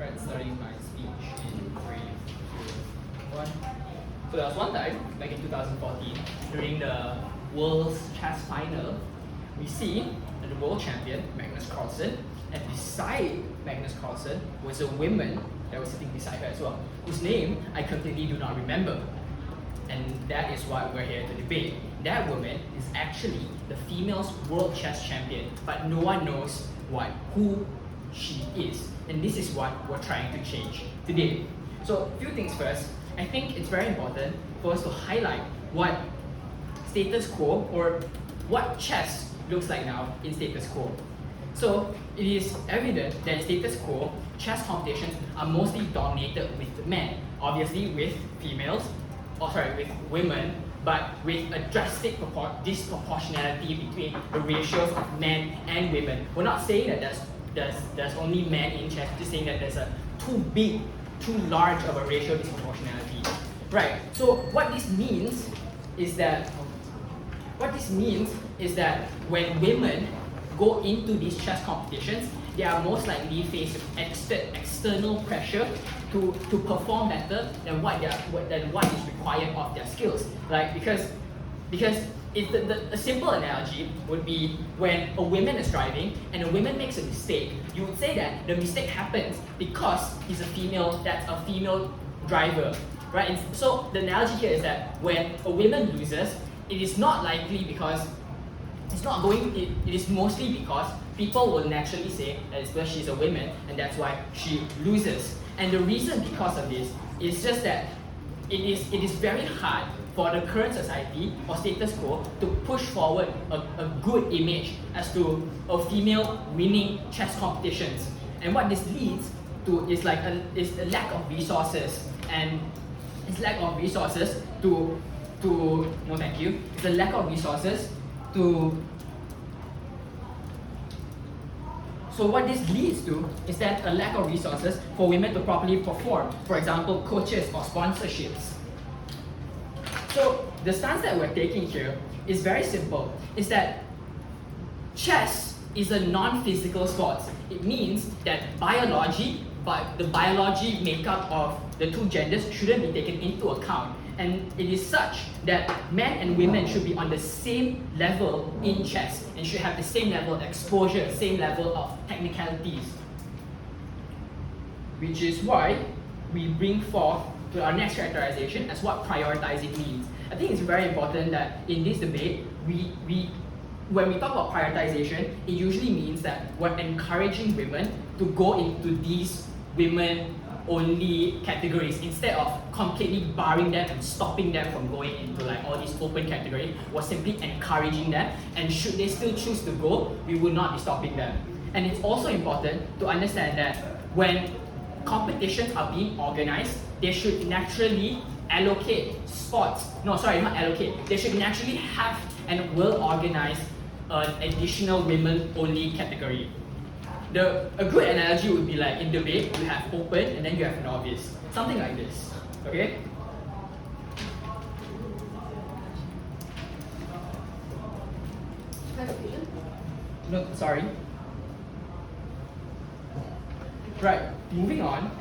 Alright, starting my speech in 3, 2, 1. So there was one time, back in 2014, during the World's Chess Final, we see that the world champion, Magnus Carlsen, and beside Magnus Carlsen was a woman that was sitting beside her as well, whose name I completely do not remember. And that is what we're here to debate. That woman is actually the female's world chess champion, but no one knows who she is. And this is what we're trying to change today. So a few things first. I think it's very important for us to highlight what status quo or what chess looks like now in status quo. So it is evident that in status quo, chess competitions are mostly dominated with men, obviously with with women, but with a drastic disproportionality between the ratios of men and women. We're not saying that there's only men in chess, just saying that there's a too large of a ratio disproportionality. Right, so what this means is that when women go into these chess competitions, they are most likely faced with external pressure to perform better than what is required of their skills. Like because a simple analogy would be when a woman is driving and a woman makes a mistake, you would say that the mistake happens because that's a female driver, right? And so the analogy here is that when a woman loses, it is not likely because it is mostly because people will naturally say that it's because she's a woman and that's why she loses. And the reason because of this is just that it is very hard for the current society or status quo to push forward a good image as to a female winning chess competitions. And what this leads to is a lack of resources, and it's lack of resources to no thank you. It's a lack of resources to. So what this leads to is that a lack of resources for women to properly perform, for example, coaches or sponsorships. So the stance that we're taking here is very simple, is that chess is a non-physical sport. It means that the biology makeup of the two genders shouldn't be taken into account. And it is such that men and women should be on the same level in chess and should have the same level of exposure, same level of technicalities. Which is why we bring forth to our next characterization as what prioritizing means. I think it's very important that in this debate, when we talk about prioritization, it usually means that we're encouraging women to go into these women-only categories instead of completely barring them and stopping them from going into all these open categories. We're simply encouraging them, and should they still choose to go, we will not be stopping them. And it's also important to understand that when competitions are being organized, they should naturally allocate spots. No, sorry, not allocate. They should naturally have and will organize an additional women-only category. A good analogy would be like in debate, you have open and then you have novice. Something like this, okay? No, sorry. Right, moving on.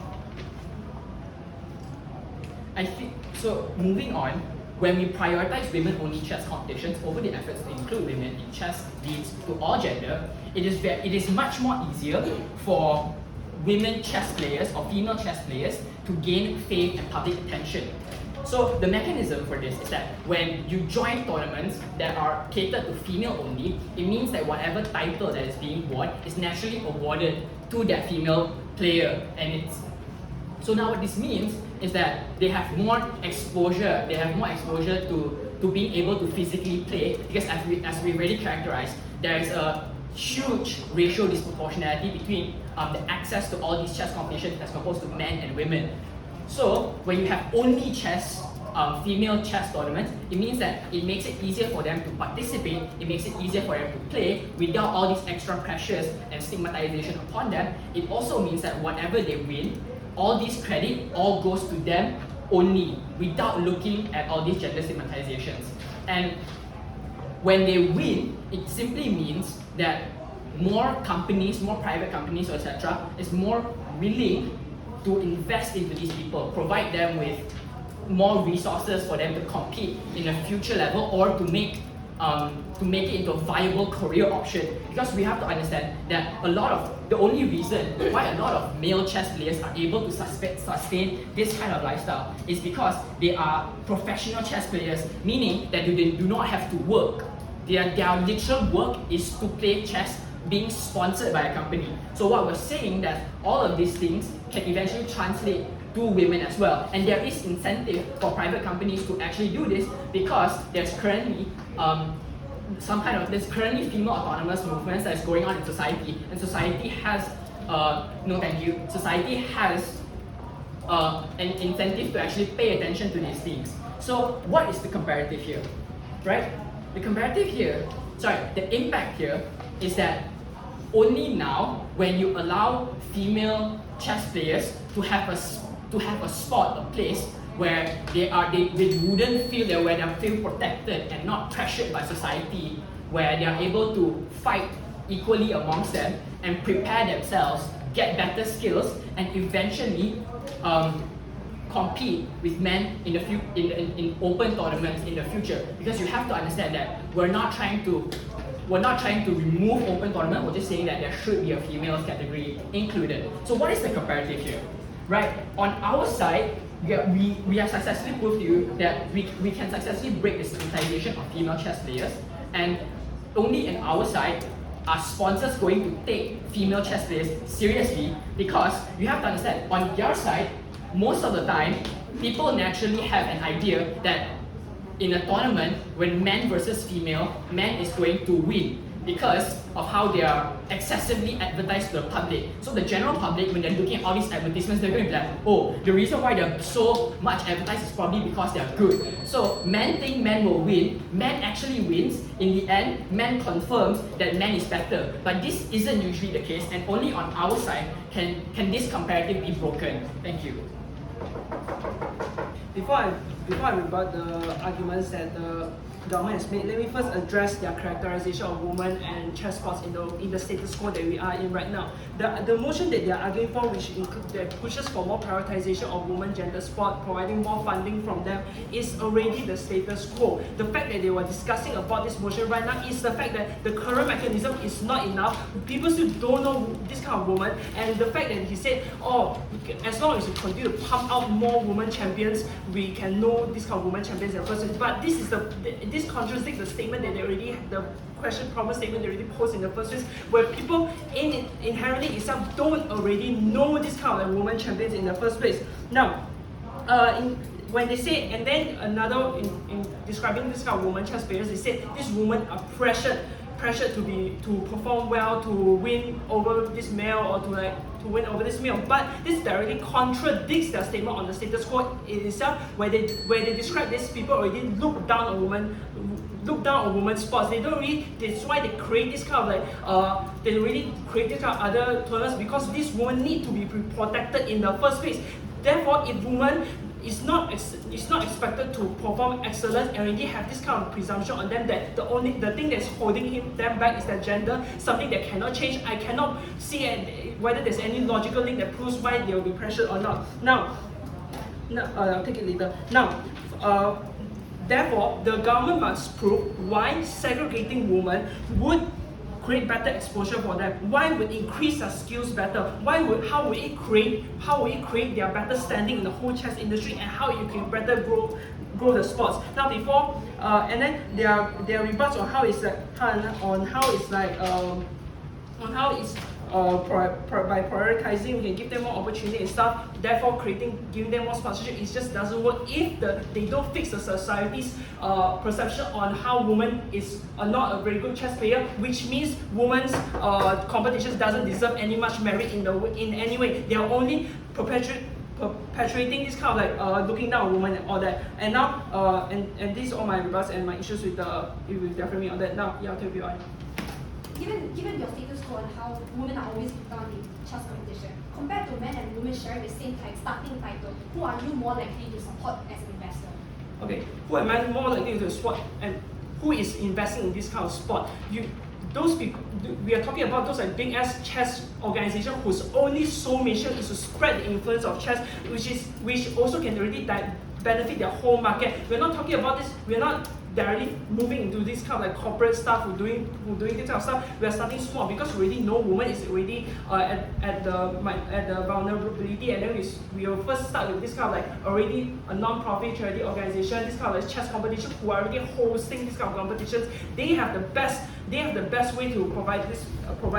Moving on, when we prioritize women-only chess competitions over the efforts to include women in chess leads to all gender, it is much more easier for women chess players or female chess players to gain fame and public attention. So the mechanism for this is that when you join tournaments that are catered to female only, it means that whatever title that is being won is naturally awarded to that female player. So now what this means is that they have more exposure. They have more exposure to being able to physically play, because as we already characterized, there is a huge racial disproportionality between the access to all these chess competitions as opposed to men and women. So when you have only female chess tournaments, it means that it makes it easier for them to participate, it makes it easier for them to play without all these extra pressures and stigmatization upon them. It also means that whatever they win, all this credit all goes to them only, without looking at all these gender stigmatizations. And when they win, it simply means that more companies, more private companies, etc., is more willing to invest into these people, provide them with more resources for them to compete in a future level, or to make it into a viable career option. Because we have to understand that the only reason why a lot of male chess players are able to sustain this kind of lifestyle is because they are professional chess players, meaning that they do not have to work. Their literal work is to play chess, being sponsored by a company. So what we're saying that all of these things can eventually translate to women as well. And there is incentive for private companies to actually do this, because there's currently there's currently female autonomous movements that's going on in society, and society has society has an incentive to actually pay attention to these things. So what is the comparative here, right? The impact here is that only now, when you allow female chess players to have a spot, a place where they wouldn't feel that, where they feel protected and not pressured by society, where they are able to fight equally amongst them and prepare themselves, get better skills, and eventually compete with men in open tournaments in the future. Because you have to understand that we're not trying to remove open tournament, we're just saying that there should be a females category included. So what is the comparative here? Right, on our side, we have successfully proved to you that we can successfully break the stigmatization of female chess players, and only on our side are sponsors going to take female chess players seriously. Because you have to understand, on their side, most of the time, people naturally have an idea that in a tournament, when man versus female, man is going to win, because of how they are excessively advertised to the public. So the general public, when they're looking at all these advertisements, they're going to be like, oh, the reason why they're so much advertised is probably because they're good. So men think men will win, man actually wins. In the end, man confirms that man is better. But this isn't usually the case, and only on our side can this comparative be broken. Thank you. Before I rebut the arguments that the government has made, let me first address their characterization of women and chess sports in the status quo that we are in right now. The motion that they are arguing for, that pushes for more prioritization of women gender sport, providing more funding from them, is already the status quo. The fact that they were discussing about this motion right now is the fact that the current mechanism is not enough. People still don't know this kind of woman, and the fact that he said, oh, as long as we continue to pump out more women champions, we can know this kind of women champions in the first place. But this contradicts the statement that the question promise statement they already posed in the first place, where people inherently itself don't already know this kind of women champions in the first place. Now, when they say, and then another in describing this kind of women chess players, they said these women are pressured to perform well, to win over this male, or to win over this male. But this directly contradicts their statement on the status quo in itself, where they describe these people already look down on women's sports. They don't really. That's why they create this kind of they really create this kind of other tournaments, because these women need to be protected in the first place. Therefore, if women is not expected to perform excellence and already have this kind of presumption on them that the thing that's holding them back is their gender, something that cannot change. I cannot see whether there's any logical link that proves why they will be pressured or not. Now, I'll take it later. Now, therefore, the government must prove why segregating women would create better exposure for them. Why would increase their skills better? How would it create their better standing in the whole chess industry, and how you can better grow the sports. Now before and then there are rebuts on how it's by prioritizing, we can give them more opportunity and stuff, therefore giving them more sponsorship. It just doesn't work if they don't fix the society's perception on how women are not a very good chess player, which means women's competitions doesn't deserve any much merit in any way. They are only perpetuating this kind of looking down on women and all that. And now and these are all my rebuts and my issues with their framing on that. Now, yeah, I'll tell you why. Given your status quo on how women are always looked down in chess competition, compared to men and women sharing the same starting title, who are you more likely to support as an investor? Okay, who am I more likely to support, and who is investing in this kind of sport? Those we are talking about those like big ass chess organization whose only sole mission is to spread the influence of chess, which also can really benefit their whole market. We're not talking about this. We're not directly moving into this kind of like corporate stuff who doing this kind of stuff. We are starting small because we already know women is already at the vulnerability, and then we will first start with this kind of like already a non-profit charity organization, this kind of like chess competition who are already hosting this kind of competitions. They have the best way to provide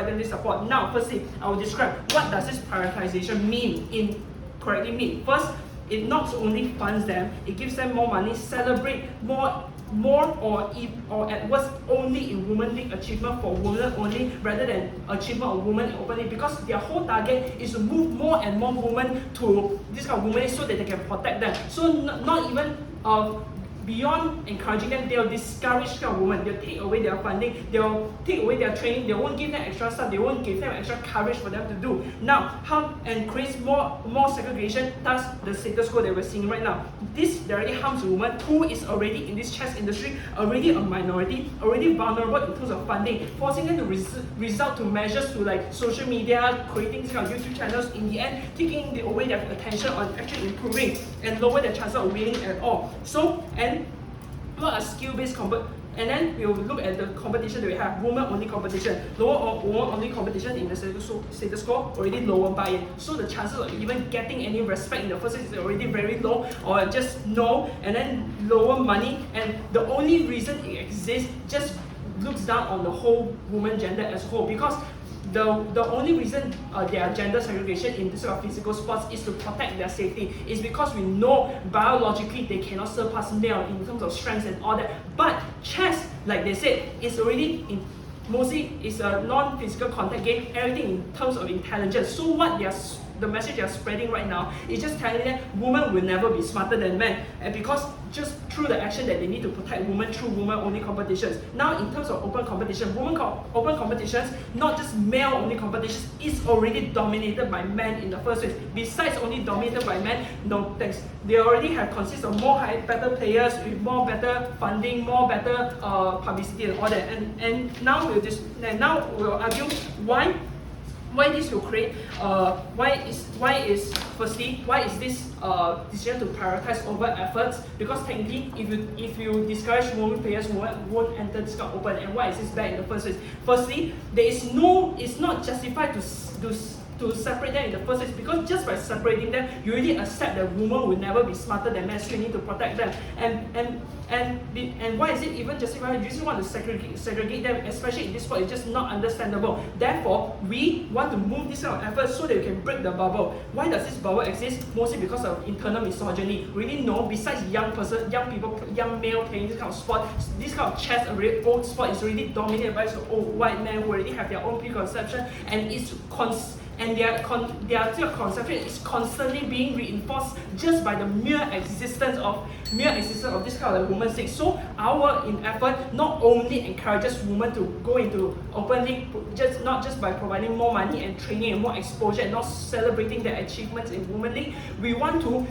them this support. Now, firstly, I will describe what does this prioritization mean correctly mean. First, it not only funds them, it gives them more money, celebrate more or at worst only in women league achievement for women only rather than achievement of women in open league, because their whole target is to move more and more women to this kind of women league so that they can protect them. So not even beyond encouraging them, they'll discourage kind of women. They'll take away their funding, they'll take away their training, they won't give them extra stuff, they won't give them extra courage for them to do. Now, and creates more segregation, thus the status quo that we're seeing right now. This directly harms a woman who is already in this chess industry, already a minority, already vulnerable in terms of funding, forcing them to resort to measures to like social media, creating these kind of YouTube channels, in the end, taking away their attention on actually improving and lower their chances of winning at all. So, and what are skill-based and then we will look at the competition that we have, women-only competition. Women-only competition in the status quo already lower buy-in. So the chances of even getting any respect in the first place is already very low, or just no, and then lower money. And the only reason it exists just looks down on the whole woman gender as a whole, because the only reason there are gender segregation in this sort of physical sports is to protect their safety. Is because we know biologically they cannot surpass male in terms of strength and all that. But chess, like they said, is already mostly is a non-physical contact game. Everything in terms of intelligence. So what the message they are spreading right now is just telling them women will never be smarter than men, and because just through the action that they need to protect women through women-only competitions. Now, in terms of open competition, open competitions, not just male-only competitions, is already dominated by men in the first place. Besides only dominated by men, no thanks. They already have consist of better players with more better funding, more better publicity and all that. And now we'll argue why this will create why is this decision to prioritize over efforts? Because technically, if you discourage women players, women won't enter this kind of open. And why is this bad in the first place? Firstly, it's not justified to separate them in the first place, because just by separating them, you already accept that women will never be smarter than men, so you need to protect them. And why is it even justified? You just want to segregate them, especially in this sport. It's just not understandable. Therefore, we want to move this kind of effort so that we can break the bubble. Why does this bubble exist? Mostly because of internal misogyny. We really know, besides young people, young male playing this kind of sport, this kind of chess, old sport is already dominated by old white men who already have their own preconception, and their conception is constantly being reinforced just by the mere existence of this kind of women's league. So our effort not only encourages women to go into open league, not just by providing more money and training and more exposure and not celebrating their achievements in women league, we want to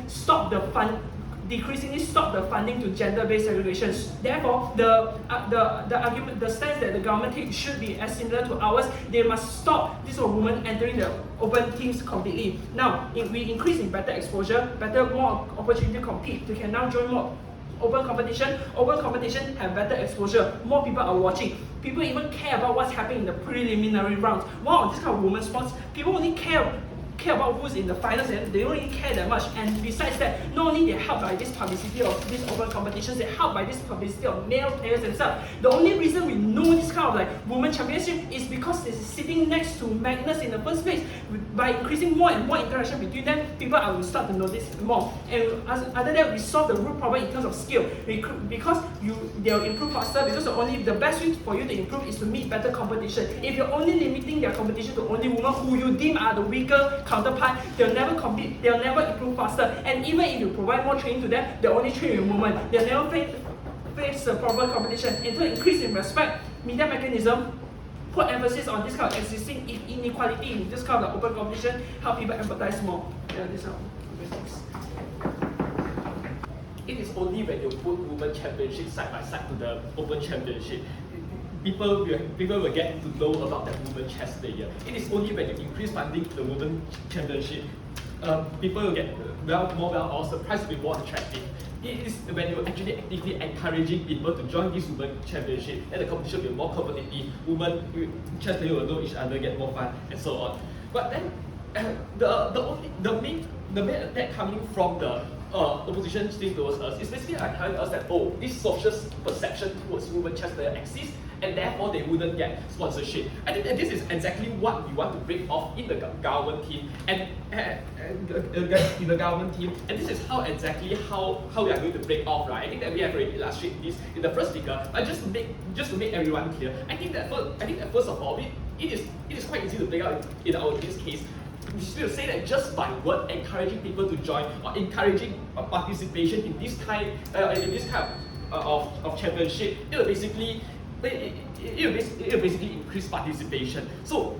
decreasingly stop the funding to gender-based segregations. Therefore, the argument, the stance that the government takes should be as similar to ours. They must stop this sort of women entering the open teams completely. Now, if we increase in better exposure, more opportunity to compete, they can now join more open competition. Open competition have better exposure. More people are watching. People even care about what's happening in the preliminary rounds. While on this kind of women's sports, people only care about who's in the finals, and they don't really care that much. And besides that, not only they're helped by this publicity of these open competitions, they're helped by this publicity of male players themselves. The only reason we know this kind of like women championship is because it's sitting next to Magnus in the first place. By increasing more and more interaction between them, people will start to notice more. And other than that, we solve the root problem in terms of skill. Because they'll improve faster, because the best way for you to improve is to meet better competition. If you're only limiting their competition to only women who you deem are the weaker counterpart, they'll never compete, they'll never improve faster. And even if you provide more training to them, they'll only train with women. They'll never face the proper competition. And to increase in respect, media mechanism put emphasis on this kind of existing inequality in this kind of open competition, help people empathize more. Yeah, this is basics. It is only when you put women championship side by side to the open championship, people will get to know about that woman chess player. It is only when you increase funding to the women championship, people will get more well, or surprise will be more attractive. It is when you're actually actively encouraging people to join this women championship, then the competition will be more competitive. Women chess players will know each other, get more fun, and so on. But then the main attack coming from the opposition thing towards us is basically like telling us that, oh, this social perception towards women chess players exists, and therefore they wouldn't get sponsorship. I think that this is exactly what we want to break off in the government team, and in the government team, and this is exactly how we are going to break off, right? I think that we have already illustrated this in the first speaker, but just to make everyone clear, I think that first of all, it is quite easy to break out in this case. We should say that just by word encouraging people to join or encouraging participation in this kind of championship, it will basically increase participation. So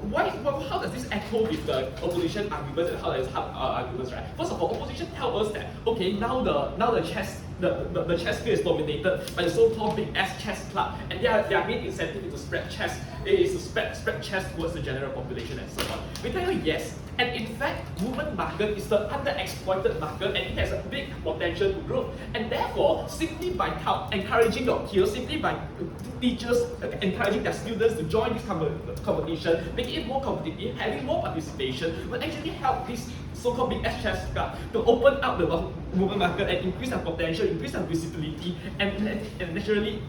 how does this echo with the opposition arguments and how does arguments, right? First of all, opposition tell us that, okay, now the chess field is dominated by the so-called big S chess club, and their main incentive is to spread chess. It is to spread chess towards the general population and so on. We tell you yes. And in fact, women market is the underexploited market, and it has a big potential to grow. And therefore, simply by encouraging your peers, simply by teachers encouraging their students to join this competition, making it more competitive, having more participation, will actually help this so-called big S chess club to open up the women market and increase their potential, increase their visibility, and naturally.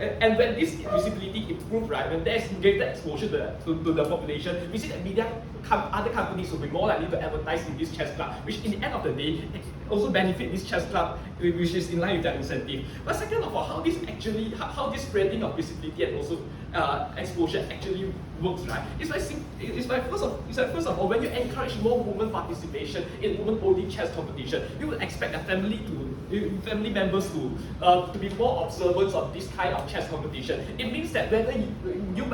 And when this visibility improves, right, when there's greater exposure to the population, we see that other companies will be more likely to advertise in this chess club, which in the end of the day also benefit this chess club, which is in line with their incentive. But second of all, how this spreading of visibility and also exposure actually works, right? It's like first of all, when you encourage more women participation in women-only chess competition, you would expect a family members to be more observant of this kind of chess competition. It means that whether you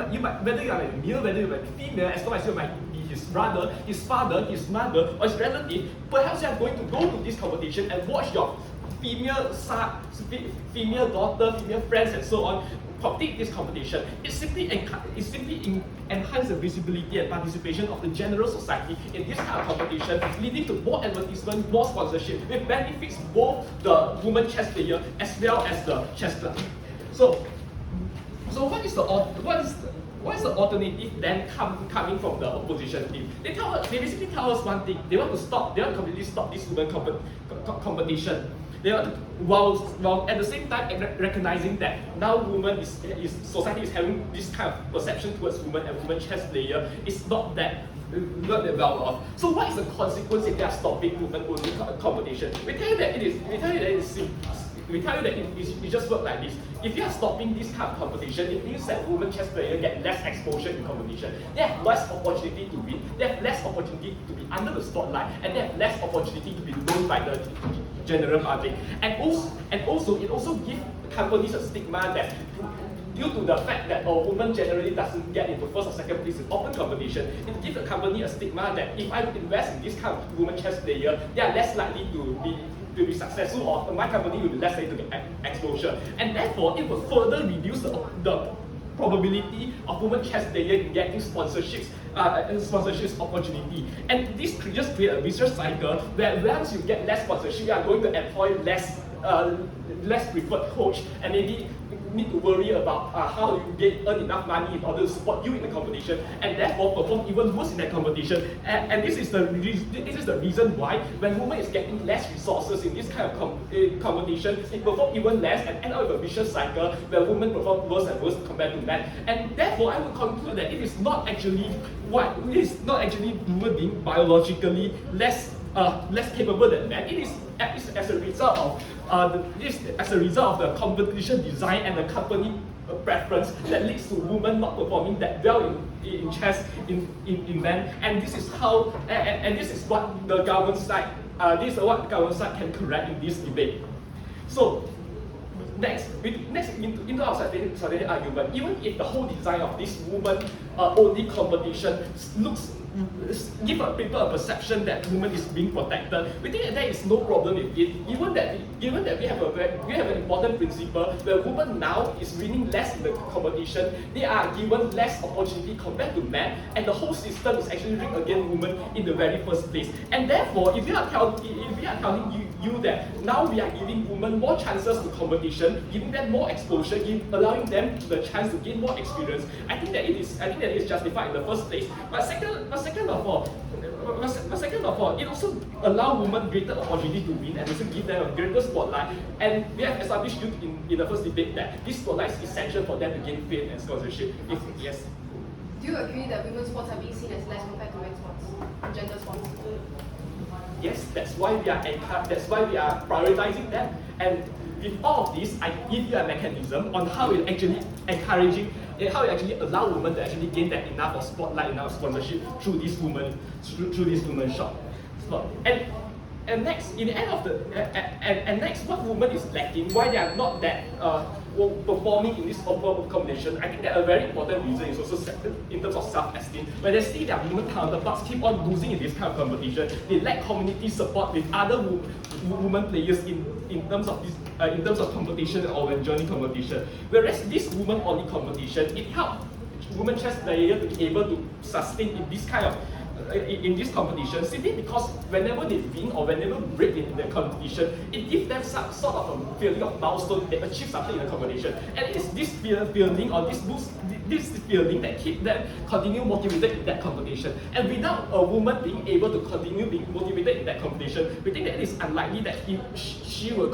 are a male, whether you are a female, as long as you might be his brother, his father, his mother, or his relative, perhaps you are going to go to this competition and watch your female daughter, female friends, and so on compete this competition. It simply enhances the visibility and participation of the general society in this kind of competition, leading to more advertisement, more sponsorship, which benefits both the women chess player as well as the chess club. So what is the alternative then coming from the opposition team? They basically tell us one thing. They want to completely stop this women competition. While at the same time recognizing that now society is having this kind of perception towards women and women chess player is not that well off. So what is the consequence if they are stopping women-only competition? We tell you that it just works like this. If you are stopping this kind of competition, it means that women chess players get less exposure in competition. They have less opportunity to win, they have less opportunity to be under the spotlight, and they have less opportunity to be known by the general public. And also it also gives companies a stigma that due to the fact that a woman generally doesn't get into first or second place in open competition, it gives the company a stigma that if I invest in this kind of women chess player, they are less likely to be successful, or my company will be less likely to get exposure. And therefore, it will further reduce the probability of women chess players getting sponsorships opportunity. And this just create a vicious cycle where once you get less sponsorship, you are going to employ less preferred coach, and maybe need to worry about how you earn enough money in order to support you in the competition, and therefore perform even worse in that competition. And this is the reason why when women is getting less resources in this kind of competition, they perform even less and end up with a vicious cycle where women perform worse and worse compared to men. And therefore, I would conclude that it is not actually women being biologically less capable than men. It is as a result of the competition design and the company preference that leads to women not performing that well in chess in men. And this is how and this is what the government side can correct in this debate. So into our strategic argument, even if the whole design of this woman only competition looks give people a perception that women is being protected. We think that there is no problem with it. Given that we have an important principle where women now is winning less in the competition, they are given less opportunity compared to men, and the whole system is actually rigged against women in the very first place. And therefore, if we are telling you that now we are giving women more chances to competition, giving them more exposure, allowing them the chance to gain more experience, I think that it is justified in the first place. But second of all, it also allows women greater opportunity to win and also give them a greater spotlight. And we have established in the first debate that this spotlight is essential for them to gain fame and scholarship. If yes. Do you agree that women's sports are being seen as less compared to men's sports, gender sports? Yes, that's why we are prioritizing them. And with all of this, I give you a mechanism on how it actually allow women to actually gain that enough of spotlight, enough sponsorship through this woman shop. And next, in the end of the and next, what women is lacking, why they are not that performing in this open competition, I think that a very important reason is also in terms of self-esteem. When they see their women counterparts keep on losing in this kind of competition, they lack community support with other women players in terms of competition or when joining competition. Whereas this women-only competition, it helps women chess players to be able to sustain in this kind of in this competition, simply because whenever they win or whenever they break in the competition, it gives them some sort of a feeling of milestone, they achieve something in the competition. And it's this feeling or this feeling that keeps them continue motivated in that competition. And without a woman being able to continue being motivated in that competition, we think that it is unlikely that she will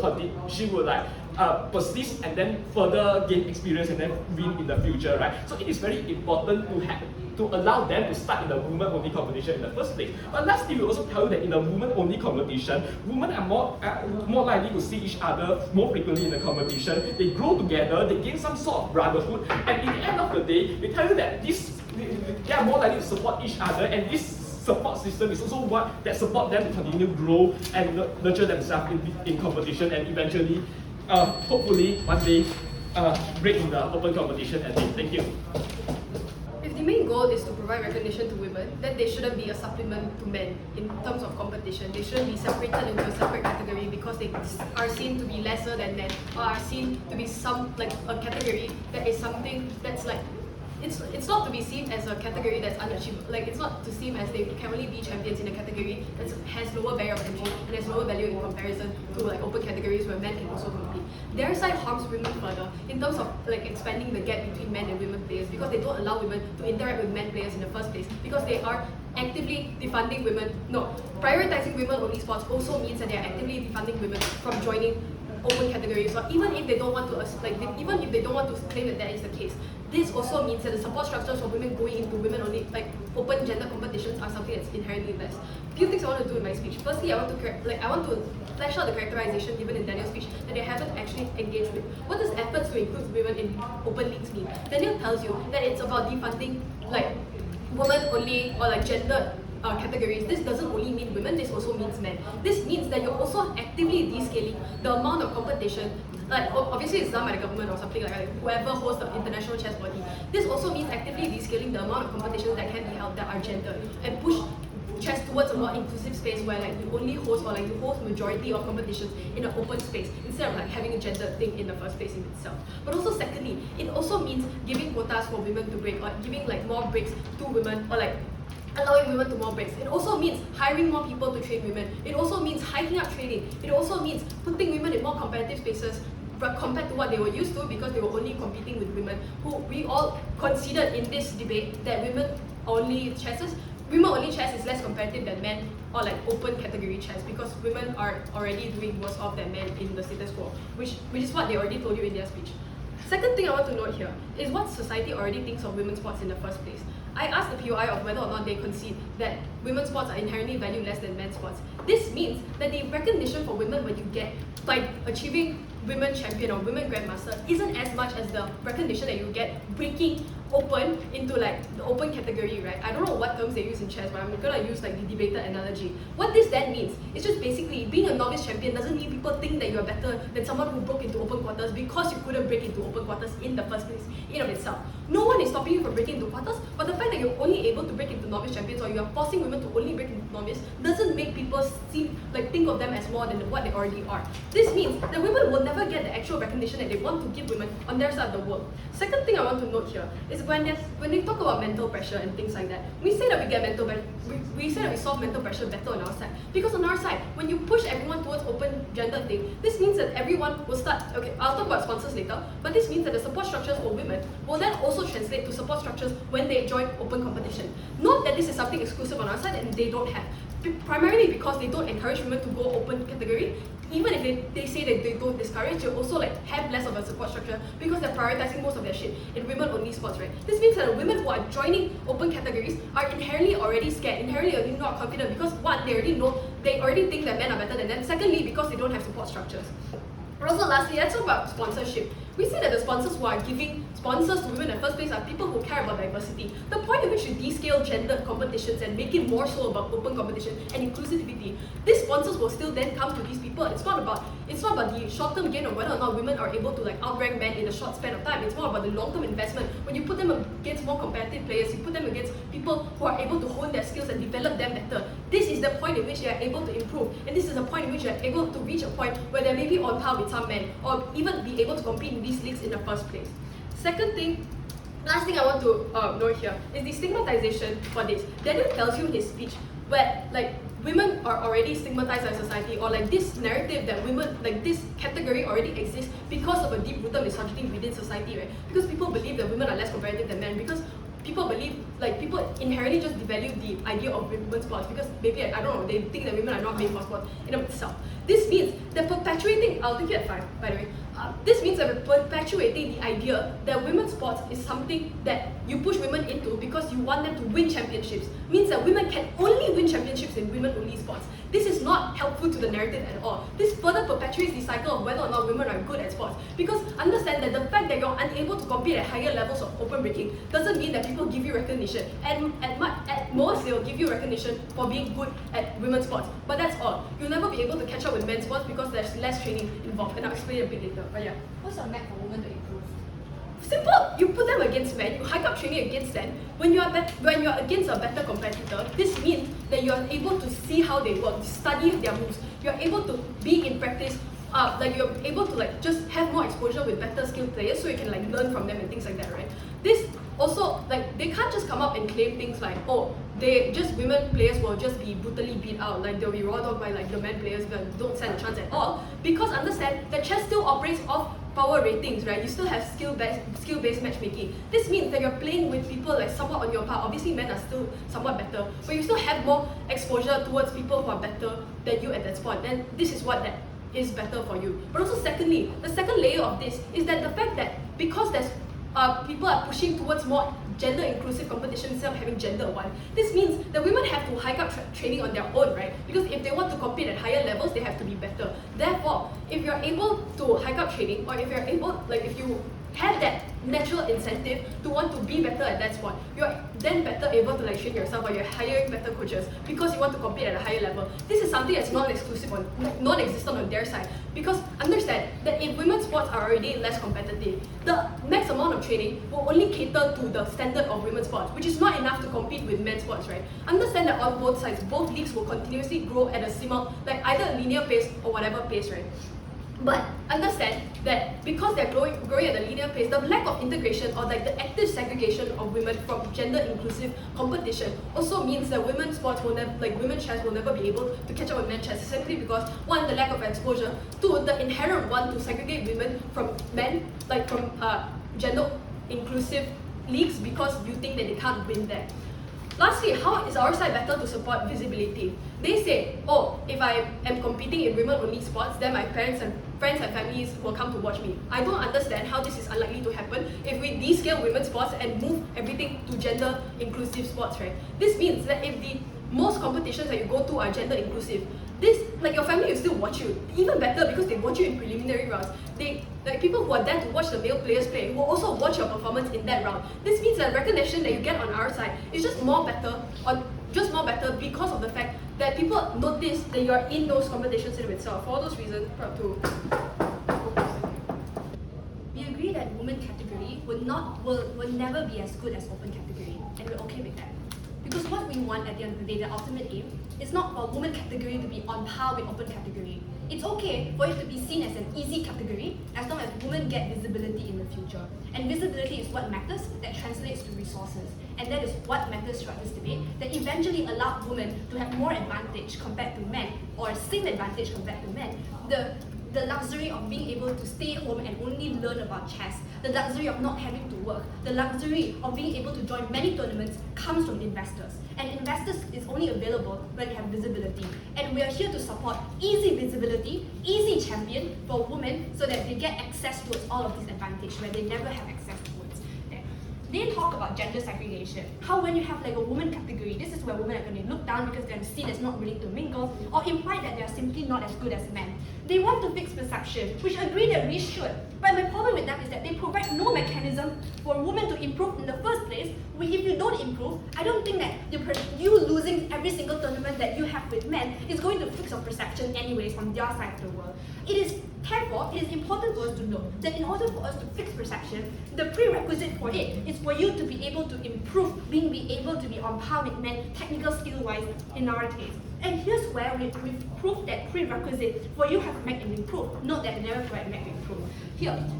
persist and then further gain experience and then win in the future, right? So it is very important to allow them to start in the women-only competition in the first place. But lastly, we also tell you that in a women-only competition, women are more likely to see each other more frequently in the competition. They grow together, they gain some sort of brotherhood, and in the end of the day, we tell you that they are more likely to support each other, and this support system is also what that support them to continue to grow and nurture themselves in competition and eventually, hopefully, one day, break in the open competition. And thank you. If the main goal is to provide recognition to women, then they shouldn't be a supplement to men in terms of competition. They shouldn't be separated into a separate category because they are seen to be lesser than men, or are seen to be a category that is something that's like, it's not to be seen as a category that's unachievable. Like, it's not to seem as they can only be champions in a category that has lower barrier of entry and has lower value in comparison to like open categories where men can also compete. Their side harms women further in terms of like expanding the gap between men and women players, because they don't allow women to interact with men players in the first place, because they are actively defunding women. No, prioritizing women-only sports also means that they are actively defunding women from joining open categories, or even if they don't want to even if they don't want to claim that that is the case. This also means that the support structures for women going into women-only, like open gender competitions, are something that's inherently less. Few things I want to do in my speech. Firstly, I want to flesh out the characterization given in Daniel's speech that they haven't actually engaged with. What does efforts to include women in open leagues mean? Daniel tells you that it's about defunding like women-only or like gender categories. This doesn't only mean women, this also means men. This means that you're also actively descaling the amount of competition. Like, obviously it's done by the government or something like that, whoever hosts the international chess body. This also means actively descaling the amount of competitions that can be held that are gendered, and push chess towards a more inclusive space where like you only host, or like you host majority of competitions in an open space instead of like having a gendered thing in the first place in itself. But also secondly, it also means giving quotas for women to break, or giving like more breaks to women, or like allowing women to more breaks. It also means hiring more people to train women. It also means hiking up training. It also means putting women in more competitive spaces compared to what they were used to, because they were only competing with women who we all considered in this debate that women-only chess is less competitive than men or like open category chess, because women are already doing worse off than men in the status quo, which is what they already told you in their speech. Second thing I want to note here is what society already thinks of women's sports in the first place. I asked the POI of whether or not they concede that women's sports are inherently valued less than men's sports. This means that the recognition for women when you get by achieving women champion or women grandmaster isn't as much as the recognition that you get breaking open into like the open category, right? I don't know what terms they use in chess, but I'm gonna use like the debater analogy. What this then means is just basically being a novice champion doesn't mean people think that you're better than someone who broke into open quarters because you couldn't break into open quarters in the first place, in of itself. No one is stopping you from breaking into quarters, but the fact that you're only able to break into novice champions or you're forcing women to only break into novice doesn't make people think of them as more than what they already are. This means that women will never get the actual recognition that they want to give women on their side of the world. Second thing I want to note here is when they talk about mental pressure and things like that, we say that we say that we solve mental pressure better on our side. Because on our side, when you push everyone towards open gender thing, this means that everyone will start, okay, I'll talk about sponsors later, but this means that the support structures for women will then also translate to support structures when they join open competition. Not that this is something exclusive on our side and they don't have. Primarily because they don't encourage women to go open category. Even if they say that they don't discourage, they also like have less of a support structure because they're prioritizing most of their shit in women-only sports, right? This means that the women who are joining open categories are inherently already scared, inherently already not confident because one, they already think that men are better than them. Secondly, because they don't have support structures. But also lastly, let's talk about sponsorship. We see that the sponsors who are giving sponsors to women in the first place are people who care about diversity. The point at which you descale gender competitions and make it more so about open competition and inclusivity, these sponsors will still then come to these people. It's not about the short-term gain of whether or not women are able to like outrank men in a short span of time. It's more about the long-term investment. When you put them against more competitive players, you put them against people who are able to hone their skills and develop them better. This is the point at which they are able to improve, and this is the point at which they are able to reach a point where they may be on par with some men, or even be able to compete in these leagues in the first place. Last thing I want to note here is the stigmatization for this. Daniel tells you in his speech where like women are already stigmatized by society, or like this narrative that women, like this category already exists because of a deep-rooted misogyny within society, right? Because people believe that women are less competitive than men, because people inherently just devalue the idea of women's sports because maybe, I don't know, they think that women are not made for sport in itself. This means that perpetuating, I'll take it at 5 by the way, this means that we're perpetuating the idea that women's sports is something that you push women into because you want them to win championships. Means that women can only win championships in women-only sports. This is not helpful to the narrative at all. This further perpetuates the cycle of whether or not women are good at sports. Because understand that the fact that you're unable to compete at higher levels of open breaking doesn't mean that people give you recognition. And at most, they'll give you recognition for being good at women's sports. But that's all. You'll never be able to catch up with men's sports because there's less training involved. And I'll explain a bit later. But yeah. What's your map for women to improve? Simple. You put them against men. You hike up training against them. When you're against a better competitor, this means that you're able to see how they work, study their moves. You're able to be in practice. You're able to like just have more exposure with better skilled players, so you can like learn from them and things like that, right? This also like they can't just come up and claim things like, oh, women players will just be brutally beat out, like they'll be raw dogged by like the men players but don't stand a chance at all. Because understand that chess still operates off power ratings, right? You still have skill-based matchmaking. This means that you're playing with people like somewhat on your par. Obviously men are still somewhat better, but you still have more exposure towards people who are better than you at that spot. And this is what that is better for you. But also secondly, the second layer of this is that the fact that because there's people are pushing towards more gender inclusive competition instead of having gender one. This means that women have to hike up training on their own, right? Because if they want to compete at higher levels, they have to be better. Therefore, if you're able to hike up training, or if you're able, like if you have that natural incentive to want to be better at that sport, you're then better able to like train yourself, or you're hiring better coaches because you want to compete at a higher level. This is something that's non-exclusive on, non-existent on their side. Because understand that if women's sports are already less competitive, the max amount of training will only cater to the standard of women's sports, which is not enough to compete with men's sports, right? Understand that on both sides, both leagues will continuously grow at a similar, like either a linear pace or whatever pace, right? But understand that because they're growing at a linear pace, the lack of integration or like the active segregation of women from gender inclusive competition also means that women's sports will never, like women's chess will never be able to catch up with men's chess, simply because one, the lack of exposure, two, the inherent one to segregate women from men, like from gender inclusive leagues because you think that they can't win there. Lastly, how is our side better to support visibility? They say, oh, if I am competing in women-only sports, then my parents and friends and families will come to watch me. I don't understand how this is unlikely to happen if we descale women's sports and move everything to gender-inclusive sports, right? This means that if the most competitions that you go to are gender inclusive. This, like your family will still watch you. Even better because they watch you in preliminary rounds. They, like people who are there to watch the male players play will also watch your performance in that round. This means that recognition that you get on our side is just more better, or just more better because of the fact that people notice that you are in those competitions in itself. For all those reasons, proud to. We agree that women category will never be as good as open category, and we're okay with that. Because what we want at the end of the day, the ultimate aim, is not for women category to be on par with open category. It's okay for it to be seen as an easy category as long as women get visibility in the future. And visibility is what matters, that translates to resources. And that is what matters throughout this debate, that eventually allowed women to have more advantage compared to men, or same advantage compared to men. The luxury of being able to stay home and only learn about chess, the luxury of not having to work, the luxury of being able to join many tournaments comes from investors. And investors is only available when you have visibility. And we are here to support easy visibility, easy champion for women so that they get access to all of these advantages where they never have access to it. They talk about gender segregation. How when you have like a woman category, this is where women are going to look down because they're seen as not willing to mingle, or imply that they're simply not as good as men. They want to fix perception, which I agree that we should. But my problem with them is that they provide no mechanism for women to improve in the first place. If you don't improve, I don't think that you losing every single tournament that you have with men is going to fix your perception anyways from their side of the world. Therefore, it is important for us to know that in order for us to fix perception, the prerequisite for it is for you to be able to improve, be able to be on par with men, technical skill-wise, in our case. And here's where we've proved that prerequisite for you have met and improved. Note that they never provide met and improve.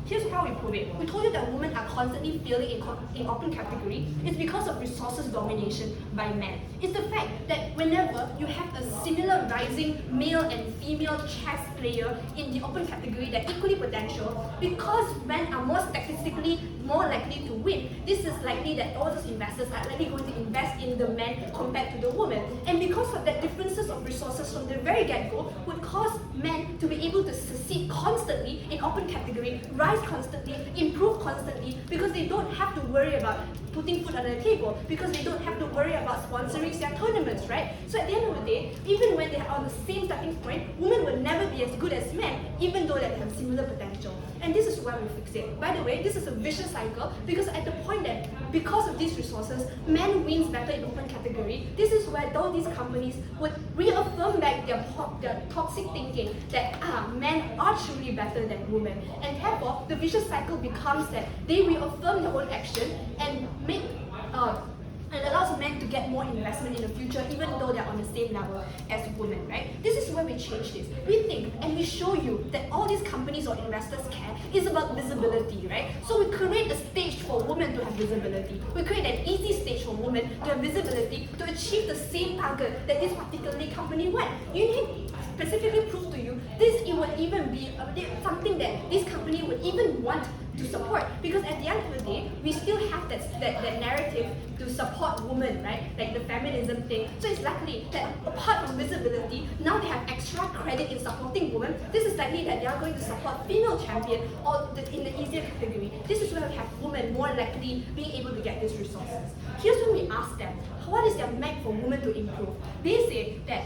Here's how we prove it. We told you that women are constantly failing in open category. It's because of resources domination by men. It's the fact that whenever you have a similar rising male and female chess player in the open category that are equally potential, because men are more statistically more likely to win, this is likely that all those investors are likely going to invest in the men compared to the woman. And because of that, differences of resources from the very get-go would cause men to be able to succeed constantly in open category, rise constantly, improve constantly, because they don't have to worry about putting food on the table, because they don't have to worry about sponsoring their tournaments, right? So at the end of the day, even when they are on the same starting point, women will never be as good as men, even though they have similar potential. And this is why we fix it. By the way, this is a vicious cycle, because at the point that because of these resources, men wins better in open category, this is where all these companies would reaffirm back their toxic thinking that men are truly better than women. And therefore, the vicious cycle becomes that they reaffirm their own action and make and allows men to get more investment in the future, even though they're on the same level as women, right? This is where we change this. We think and we show you that all these companies or investors care is about visibility, right? So we create a stage for women to have visibility. We create an easy stage for women to have visibility to achieve the same target that this particular company want. You need specifically prove to you this, it would even be something that this company would even want to support, because at the end of the day, we still have that narrative to support women, right? Like the feminism thing. So it's likely that apart from visibility, now they have extra credit in supporting women. This is likely that they are going to support female champion or in the easier category. This is where we have women more likely being able to get these resources. Here's when we ask them, what is their map for women to improve? They say that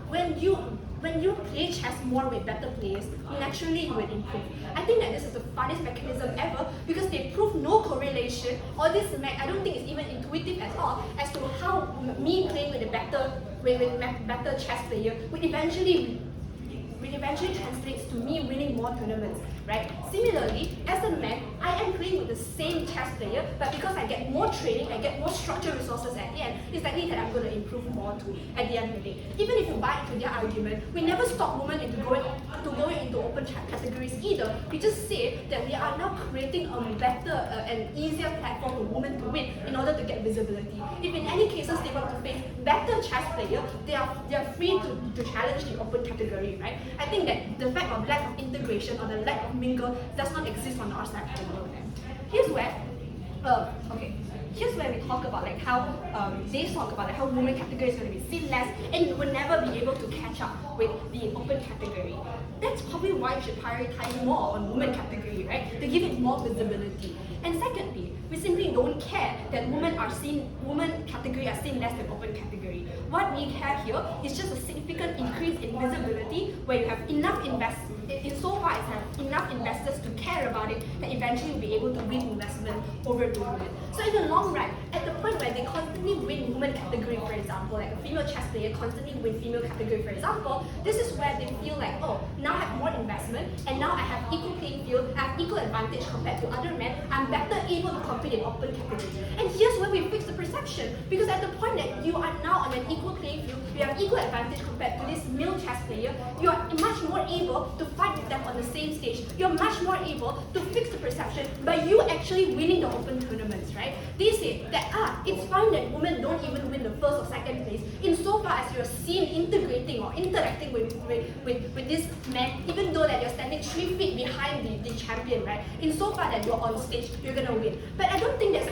when you play chess more with better players, naturally you will improve. I think that this is the funnest mechanism ever, because they prove no correlation, or this I don't think it's even intuitive at all as to how me playing with a better chess player would eventually translates to me winning more tournaments, right? Similarly, as a man, I am playing with the same chess player, but because I get more training, I get more structured resources at the end, it's likely that I'm going to improve more too at the end of the day. Even if you buy into their argument, we never stop women into going into open categories either. We just say that we are now creating a better and easier platform for women to win in order to get visibility. If in any cases they want to face better chess players, they are free to challenge the open category, right? I think that the fact of lack of integration or the lack of mingle does not exist on our side of the world. Here's where, okay. here's where we talk about like how they talk about like how women category is going to be seen less and will never be able to catch up with the open category. That's probably why we should prioritize more on women category, right? To give it more visibility. And secondly, we simply don't care that women category are seen less than open category. What we care here is just a significant increase in visibility where you have enough insofar as have enough investors to care about it, that eventually will be able to win investment over to women. So in the long run, at the point where they constantly win women category, for example, like a female chess player constantly win female category, for example, this is where they feel like, oh, now I have more investment, and now I have equal playing field, I have equal advantage compared to other men, I'm better able to compete in open category. And here's where we fix the perception, because at the point that you are now on an equal playing field, you have equal advantage compared to this male chess player, you are much more able to fight with them on the same stage. You're much more able to fix the perception by you actually winning the open tournaments, right? They say that it's fine that women don't even win the first or second place insofar as you're seen integrating or interacting with this man, even though that you're standing 3 feet behind the champion, right? Insofar that you're on stage, you're gonna win. But I don't think that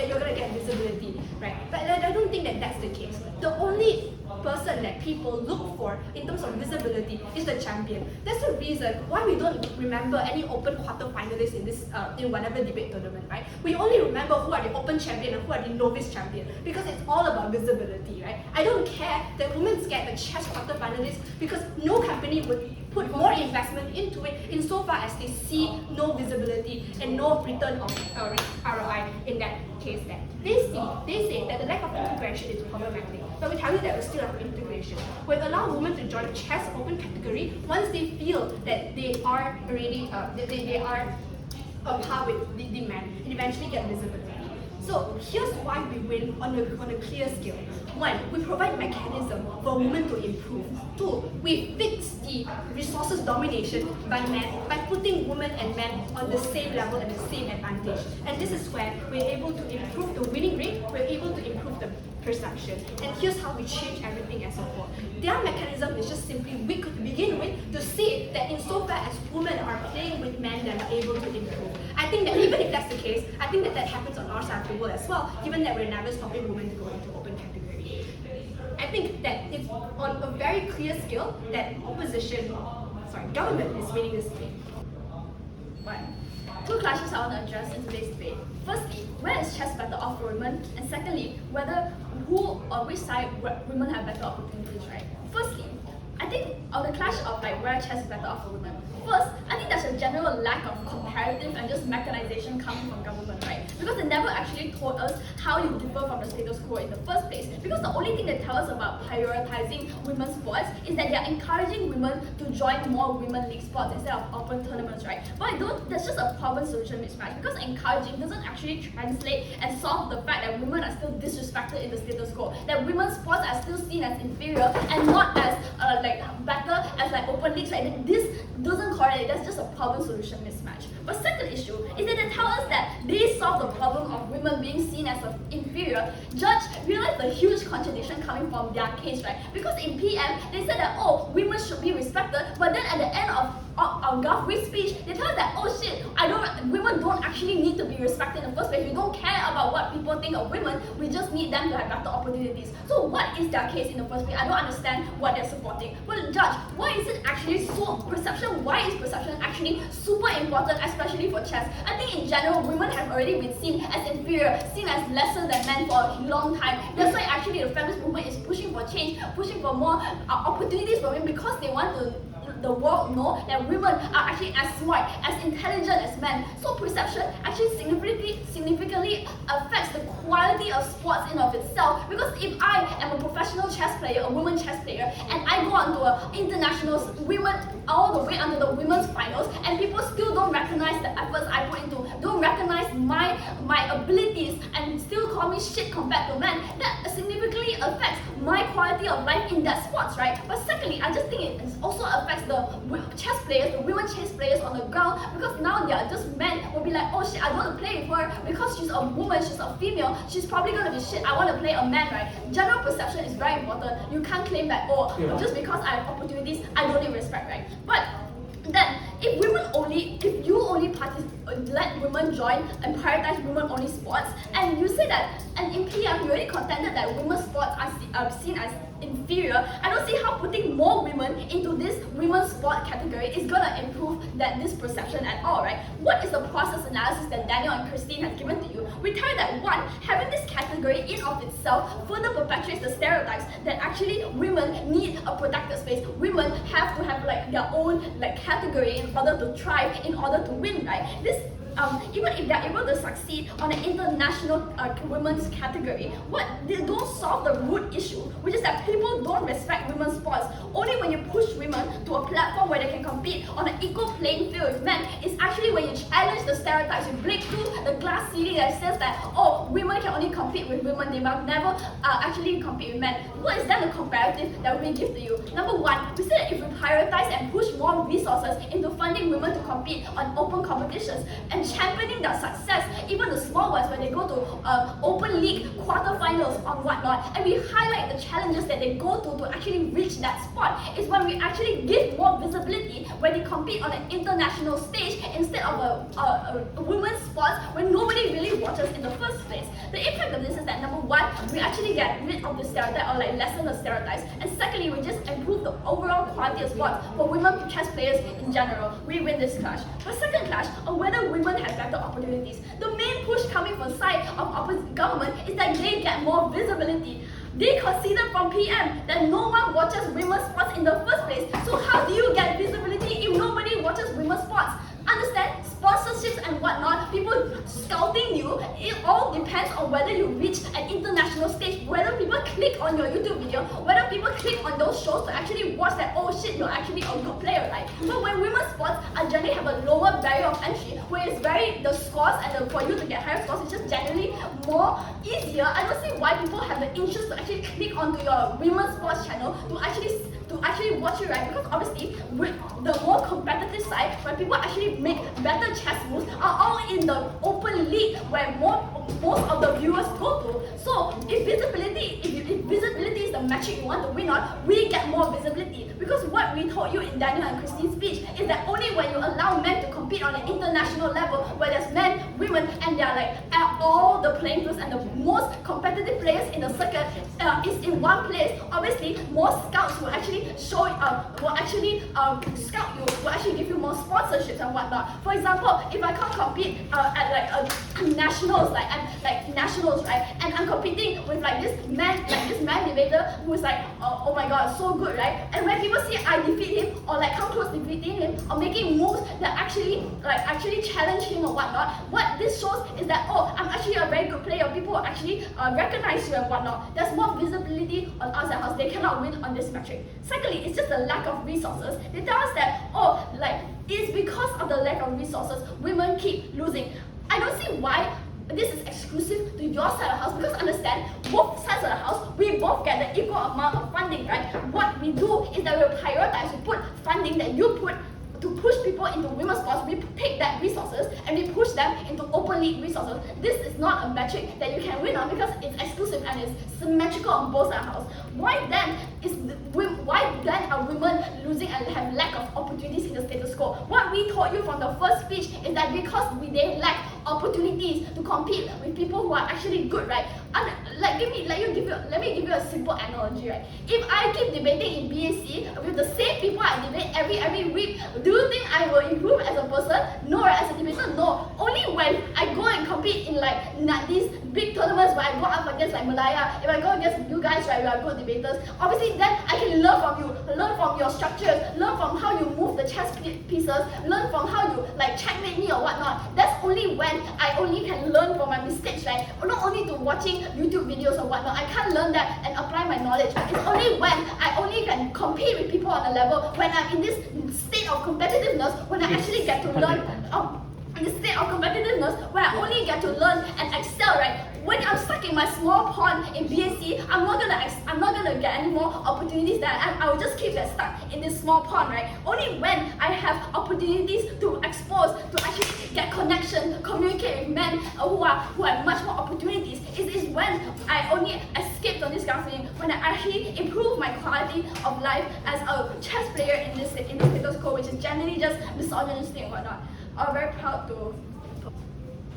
you're gonna get visibility, right? But I don't think that that's the case. The only person that people look for in terms of visibility is the champion. That's the reason why we don't remember any open quarter-finalists in this in whatever debate tournament, right? We only remember who are the open champion and who are the novice champion because it's all about visibility, right? I don't care that women get the chess quarter-finalists because no company would put more investment into it insofar as they see no visibility and no return of ROI in that case. That they say that the lack of integration is problematic, but we tell you that we still have integration. We allow women to join chess open category once they feel that they are already they are on par with the men and eventually get visibility. So here's why we win on a clear scale. 1, we provide mechanism for women to improve. 2, we fix the resources domination by men by putting women and men on the same level and the same advantage. And this is where we're able to improve the winning rate, we're able to improve the perception. And here's how we change everything as a whole. Their mechanism is just simply weak to begin with to see that insofar as women are playing with men, they're able to improve. I think that even if that's the case, I think that that happens on our side of the world as well, given that we're never stopping women to go into open category. I think that it's on a very clear scale that government is winning this debate. 1. 2 questions I want to address in today's debate. Firstly, where is chess better off for women? And secondly, who or which side women have better opportunities, right? Firstly, I think on the clash of like where chess is better off for women. First, I think there's a general lack of comparative and just mechanization coming from government, right? Because they never actually told us how you differ from the status quo in the first place. Because the only thing they tell us about prioritizing women's sports is that they're encouraging women to join more women league sports instead of open tournaments, right? But that's just a problem-solution mismatch because encouraging doesn't actually translate and solve the fact that women are still disrespected in the status quo, that women's sports are still seen as inferior and not as better as like open leagues, right? This doesn't correlate, that's just a problem-solution mismatch. But second issue is that they tell us that they solve the problem of women being seen as inferior. Judge realized the huge contradiction coming from their case, right? Because in PM, they said that, oh, women should be respected, but then at the end of Gulf Week speech, they tell us that, oh shit, women don't actually need to be respected in the first place. We don't care about what people think of women, we just need them to have better opportunities. So what is their case in the first place? I don't understand what they're supporting. Well, Judge, why is it actually so perception? Why is perception actually super important, especially for chess? I think in general, women have already been seen as inferior, seen as lesser than men for a long time. That's why actually the feminist movement is pushing for change, pushing for more opportunities for women because they want the world know that women are actually as smart, as intelligent as men. So perception actually significantly affects the quality of sports in of itself. Because if I am a professional chess player, a women chess player, and I go on to an international women all the way onto the women's finals, and people still don't recognize the efforts I put into, don't recognize my abilities, and still call me shit compared to men, that significantly affects my quality of life in that sports, right? But secondly, I just think it also affects the chess players, the women chess players on the ground, because now they are just men will be like, oh shit, I don't want to play with her because she's a woman, she's a female, she's probably gonna be shit, I want to play a man, right? General perception is very important. You can't claim that, oh, just because I have opportunities, I don't need respect, right? But then, if you only let women join and prioritize women-only sports. And you say that, and in PM, you already contended that women's sports are seen as inferior. I don't see how putting more women into this women's sport category is gonna improve this perception at all, right? What is the process analysis that Daniel and Christine have given to you? We tell you that one, having this category in of itself further perpetuates the stereotypes that actually women need a protected space. Women have to have like their own like category in order to thrive, in order to win, right? This even if they're able to succeed on an international women's category, they don't solve the root issue, which is that people don't respect women's sports. Only when you push women to a platform where they can compete on an equal playing field with men is actually when you challenge the stereotypes, you break through the glass ceiling that says that, oh, women can only compete with women, they must never actually compete with men. What is then the comparative that we give to you? Number one, we say that if we prioritize and push more resources into funding women to compete on open competitions and championing their success, even the small ones when they go to open league quarterfinals or whatnot, and we highlight the challenges that they go to actually reach that spot, is when we actually give more visibility when they compete on an international stage instead of a women's sports when nobody really watches in the first place. The impact of this is that number one, we actually get rid of the stereotype or like lessen the stereotypes, and secondly, we just improve the overall quality of sports for women chess players in general. We win this clash. But second clash on whether women have better opportunities. The main push coming from side of opposite government is that they get more visibility. They conceded from PM that no one watches women's sports in the first place. So how do you get visibility if nobody watches women's sports? Understand? Sponsorships and whatnot, people scouting you, it all depends on whether you reach an international stage, whether people click on your YouTube video, whether people click on those shows to actually watch that, oh shit, you're actually a good player, right? But when women's sports are generally have a lower barrier of entry, where it's the scores and for you to get higher scores is just generally more easier, I don't see why people have the interest to actually click onto your women's sports channel to actually watch it, right? Because obviously, with the more competitive side, where people actually make better chess moves, are all in the open league where most of the viewers go to. So if visibility is the metric you want to win on, we get more visibility. Because what we told you in Daniel and Christine's speech is that only when you allow men to compete on an international level, where there's men, women, and they're like at all the playing fields and the most competitive players in the circuit is in one place, obviously more scouts will actually scout you, will actually give you more sponsorships and whatnot. For example, if I can't compete at like nationals, nationals, right? And I'm competing with this man debater who's like, oh my god, so good, right? And when people see I defeat him or like come close defeating him or making moves that actually challenge him or whatnot, what this shows is that, oh, I'm actually a very good player. People actually recognize you and whatnot. There's more visibility on us and us. They cannot win on this metric. Secondly, it's just the lack of resources. They tell us that, oh, it's because of the lack of resources women keep losing. I don't see why this is exclusive to your side of the house, because understand, both sides of the house, we both get the equal amount of funding, right? What we do is that we prioritize, we put funding that you put to push people into women's sports, we take that resources and we push them into open league resources. This is not a metric that you can win on because it's exclusive and it's symmetrical on both sides of the house. Why then are women losing and have lack of opportunities in the status quo? What we told you from the first speech is that because they lack opportunities to compete with people who are actually good, right? And let me give you a simple analogy, right? If I keep debating in BAC with the same people I debate every week, do you think I will improve as a person? No, right? As a debater, no. Only when I go and compete in these big tournaments where I go up against MOOlah, if I go against you guys, right, you are good debaters, obviously then I can learn from you, learn from your structures, learn from how you move the chess pieces, learn from how you checkmate me or whatnot. That's only when I only can learn from my mistakes, right? Not only to watching YouTube videos or whatnot. I can't learn that and apply my knowledge. It's only when I only can compete with people on a level, when I'm in this state of competitiveness, when I actually get to learn in this state of competitiveness, where I only get to learn and excel, right? When I'm stuck in my small pond in BAC, I'm not gonna get any more opportunities that I will just keep get stuck in this small pond, right? Only when I have opportunities to expose, to actually get connection, communicate with men who have much more opportunities, is when I only escape from this kind of thing, when I actually improve my quality of life as a chess player in this status quo, which is generally just misogynistic and whatnot. are very proud to.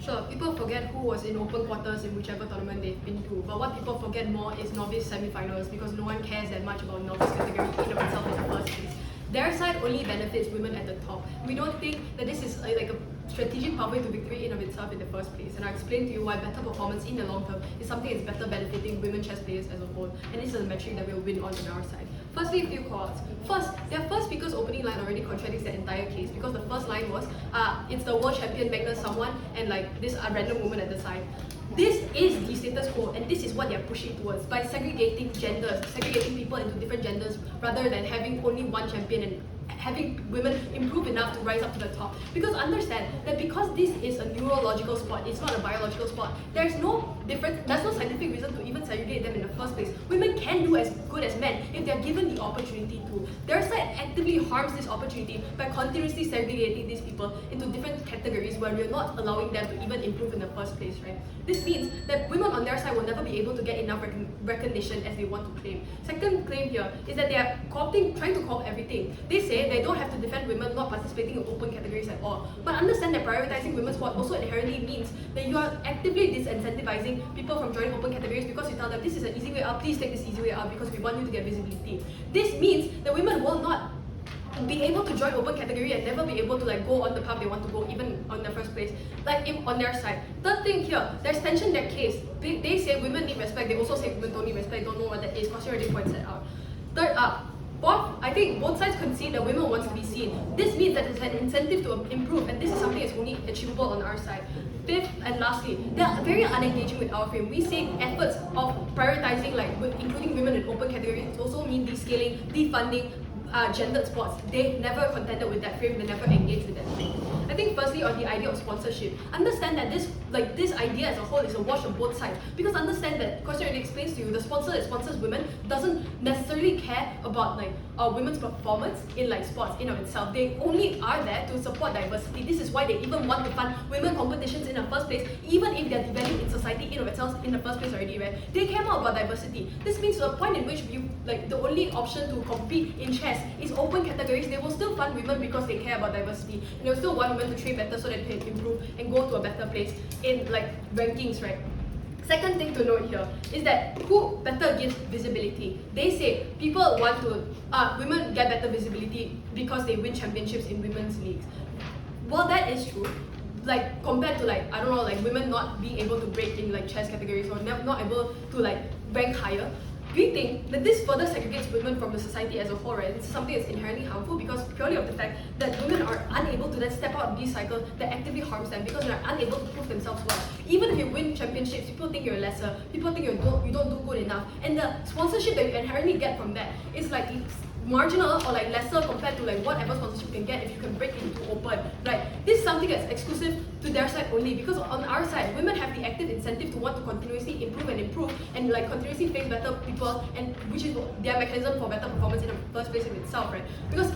Sure, people forget who was in open quarters in whichever tournament they've been to, but what people forget more is novice semi-finals because no one cares that much about novice category in of itself in the first place. Their side only benefits women at the top. We don't think that this is like a strategic pathway to victory in of itself in the first place. And I'll explain to you why better performance in the long term is something that's better benefiting women chess players as a whole. And this is a metric that we'll win on our side. Firstly, a few calls. First, their first speaker's opening line already contradicts the entire case because the first line was, it's the world champion Magnus someone and like this random woman at the side. This is the status quo and this is what they're pushing towards by segregating genders, segregating people into different genders rather than having only one champion and having women improve enough to rise up to the top. Because understand that because this is a neurological sport, it's not a biological sport, there's no scientific reason to even segregate them in the first place. Women can do as good as men if they're given the opportunity to. Their side actively harms this opportunity by continuously segregating these people into different categories where we're not allowing them to even improve in the first place, right? This means that women on their side will never be able to get enough recognition as they want to claim. Second claim here is that they are trying to co-opt everything. They say they don't have to defend women not participating in open categories at all. But understand that prioritizing women's sport also inherently means that you are actively disincentivizing people from joining open categories because you tell them this is an easy way out, please take this easy way out because we want you to get visibility. This means that women will not be able to join open category and never be able to like go on the path they want to go even on the first place, like on their side. Third thing here, there's tension in their case. They say women need respect, they also say women don't need respect, don't know what that is, because you already points that out. Third up, I think both sides concede that women want to be seen. This means that there's an incentive to improve and this is something that's only achievable on our side. Fifth and lastly, they are very unengaging with our frame. We say efforts of prioritizing like including women in open categories also mean descaling, defunding, gendered sports. They never contended with that frame, they never engaged with that thing. I think firstly on the idea of sponsorship, understand that this idea as a whole is a wash of both sides. Because understand that, because it explains to you, the sponsor that sponsors women doesn't necessarily care about like women's performance in like sports in of itself. They only are there to support diversity. This is why they even want to fund women competitions in the first place, even if they're devalued in society in of itself in the first place already, right? They care more about diversity. This means to a point in which you like the only option to compete in chess is open categories. They will still fund women because they care about diversity, and they will still want women to train better so that they can improve and go to a better place in like rankings, right? Second thing to note here is that who better gives visibility? They say people want to, women get better visibility because they win championships in women's leagues. Well, that is true. Like compared to like, I don't know, like women not being able to break in like chess categories or not able to like rank higher. We think that this further segregates women from the society as a whole, right? It's something that's inherently harmful because purely of the fact that women are unable to then step out of these cycles that actively harms them because they're unable to prove themselves well. Even if you win championships, people think you're lesser, people think you don't do good enough, and the sponsorship that you inherently get from that is like marginal or like lesser compared to like whatever sponsorship you can get if you can break into open, right? This is something that's exclusive to their side only because on our side, women have the active incentive to want to continuously improve and like continuously face better people, and which is their mechanism for better performance in the first place in itself, right? Because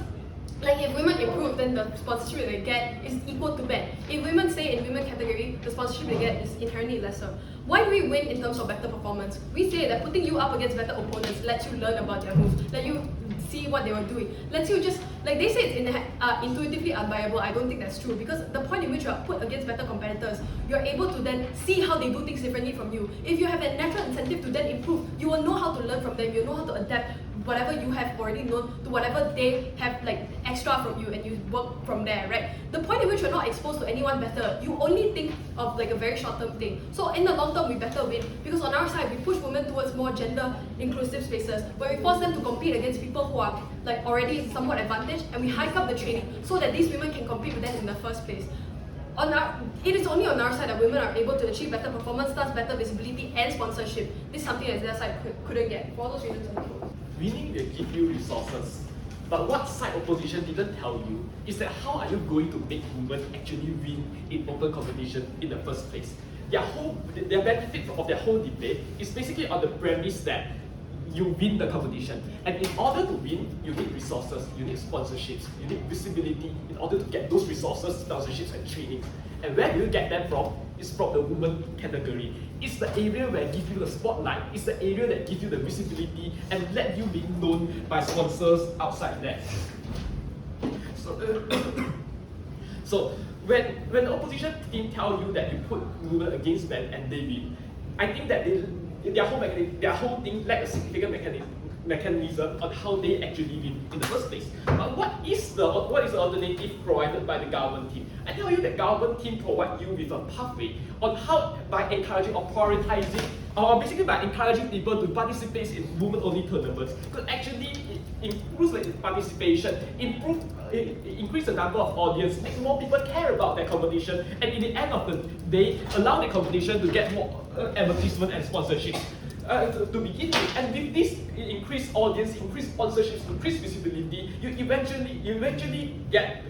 like if women improve, then the sponsorship they get is equal to men. If women stay in women category, the sponsorship they get is inherently lesser. Why do we win in terms of better performance? We say that putting you up against better opponents lets you learn about their moves, let you see what they were doing. Lets you just, like they say it's intuitively unviable. I don't think that's true because the point in which you are put against better competitors, you're able to then see how they do things differently from you. If you have a natural incentive to then improve, you will know how to learn from them, you'll know how to adapt whatever you have already known to whatever they have like extra from you and you work from there, right? The point in which you're not exposed to anyone better, you only think of like a very short-term thing. So in the long term, we better win because on our side, we push women towards more gender inclusive spaces where we force them to compete against people who are like already somewhat advantaged, and we hike up the training so that these women can compete with them in the first place. It is only on our side that women are able to achieve better performance, thus better visibility and sponsorship. This is something that their side couldn't get. For all those reasons, Winning will give you resources. But what side opposition didn't tell you is that how are you going to make women actually win in open competition in the first place? Their benefit of their whole debate is basically on the premise that you win the competition. And in order to win, you need resources, you need sponsorships, you need visibility in order to get those resources, sponsorships and trainings. And where do you get them from? It's from the women category. It's the area where it gives you the spotlight, it's the area that gives you the visibility and let you be known by sponsors outside that. So when the opposition team tell you that you put women against men and they win, I think that their whole thing lack a significant mechanism on how they actually win in the first place. But what is the alternative provided by the government team? I tell you that government team provide you with a pathway on how, by encouraging or prioritizing, or basically by encouraging people to participate in women-only tournaments, could actually improve the participation, increase the number of audience, make more people care about their competition, and in the end of the day, allow the competition to get more advertisement and sponsorships. To begin with, and with this increased audience, increased sponsorships, increased visibility, you eventually get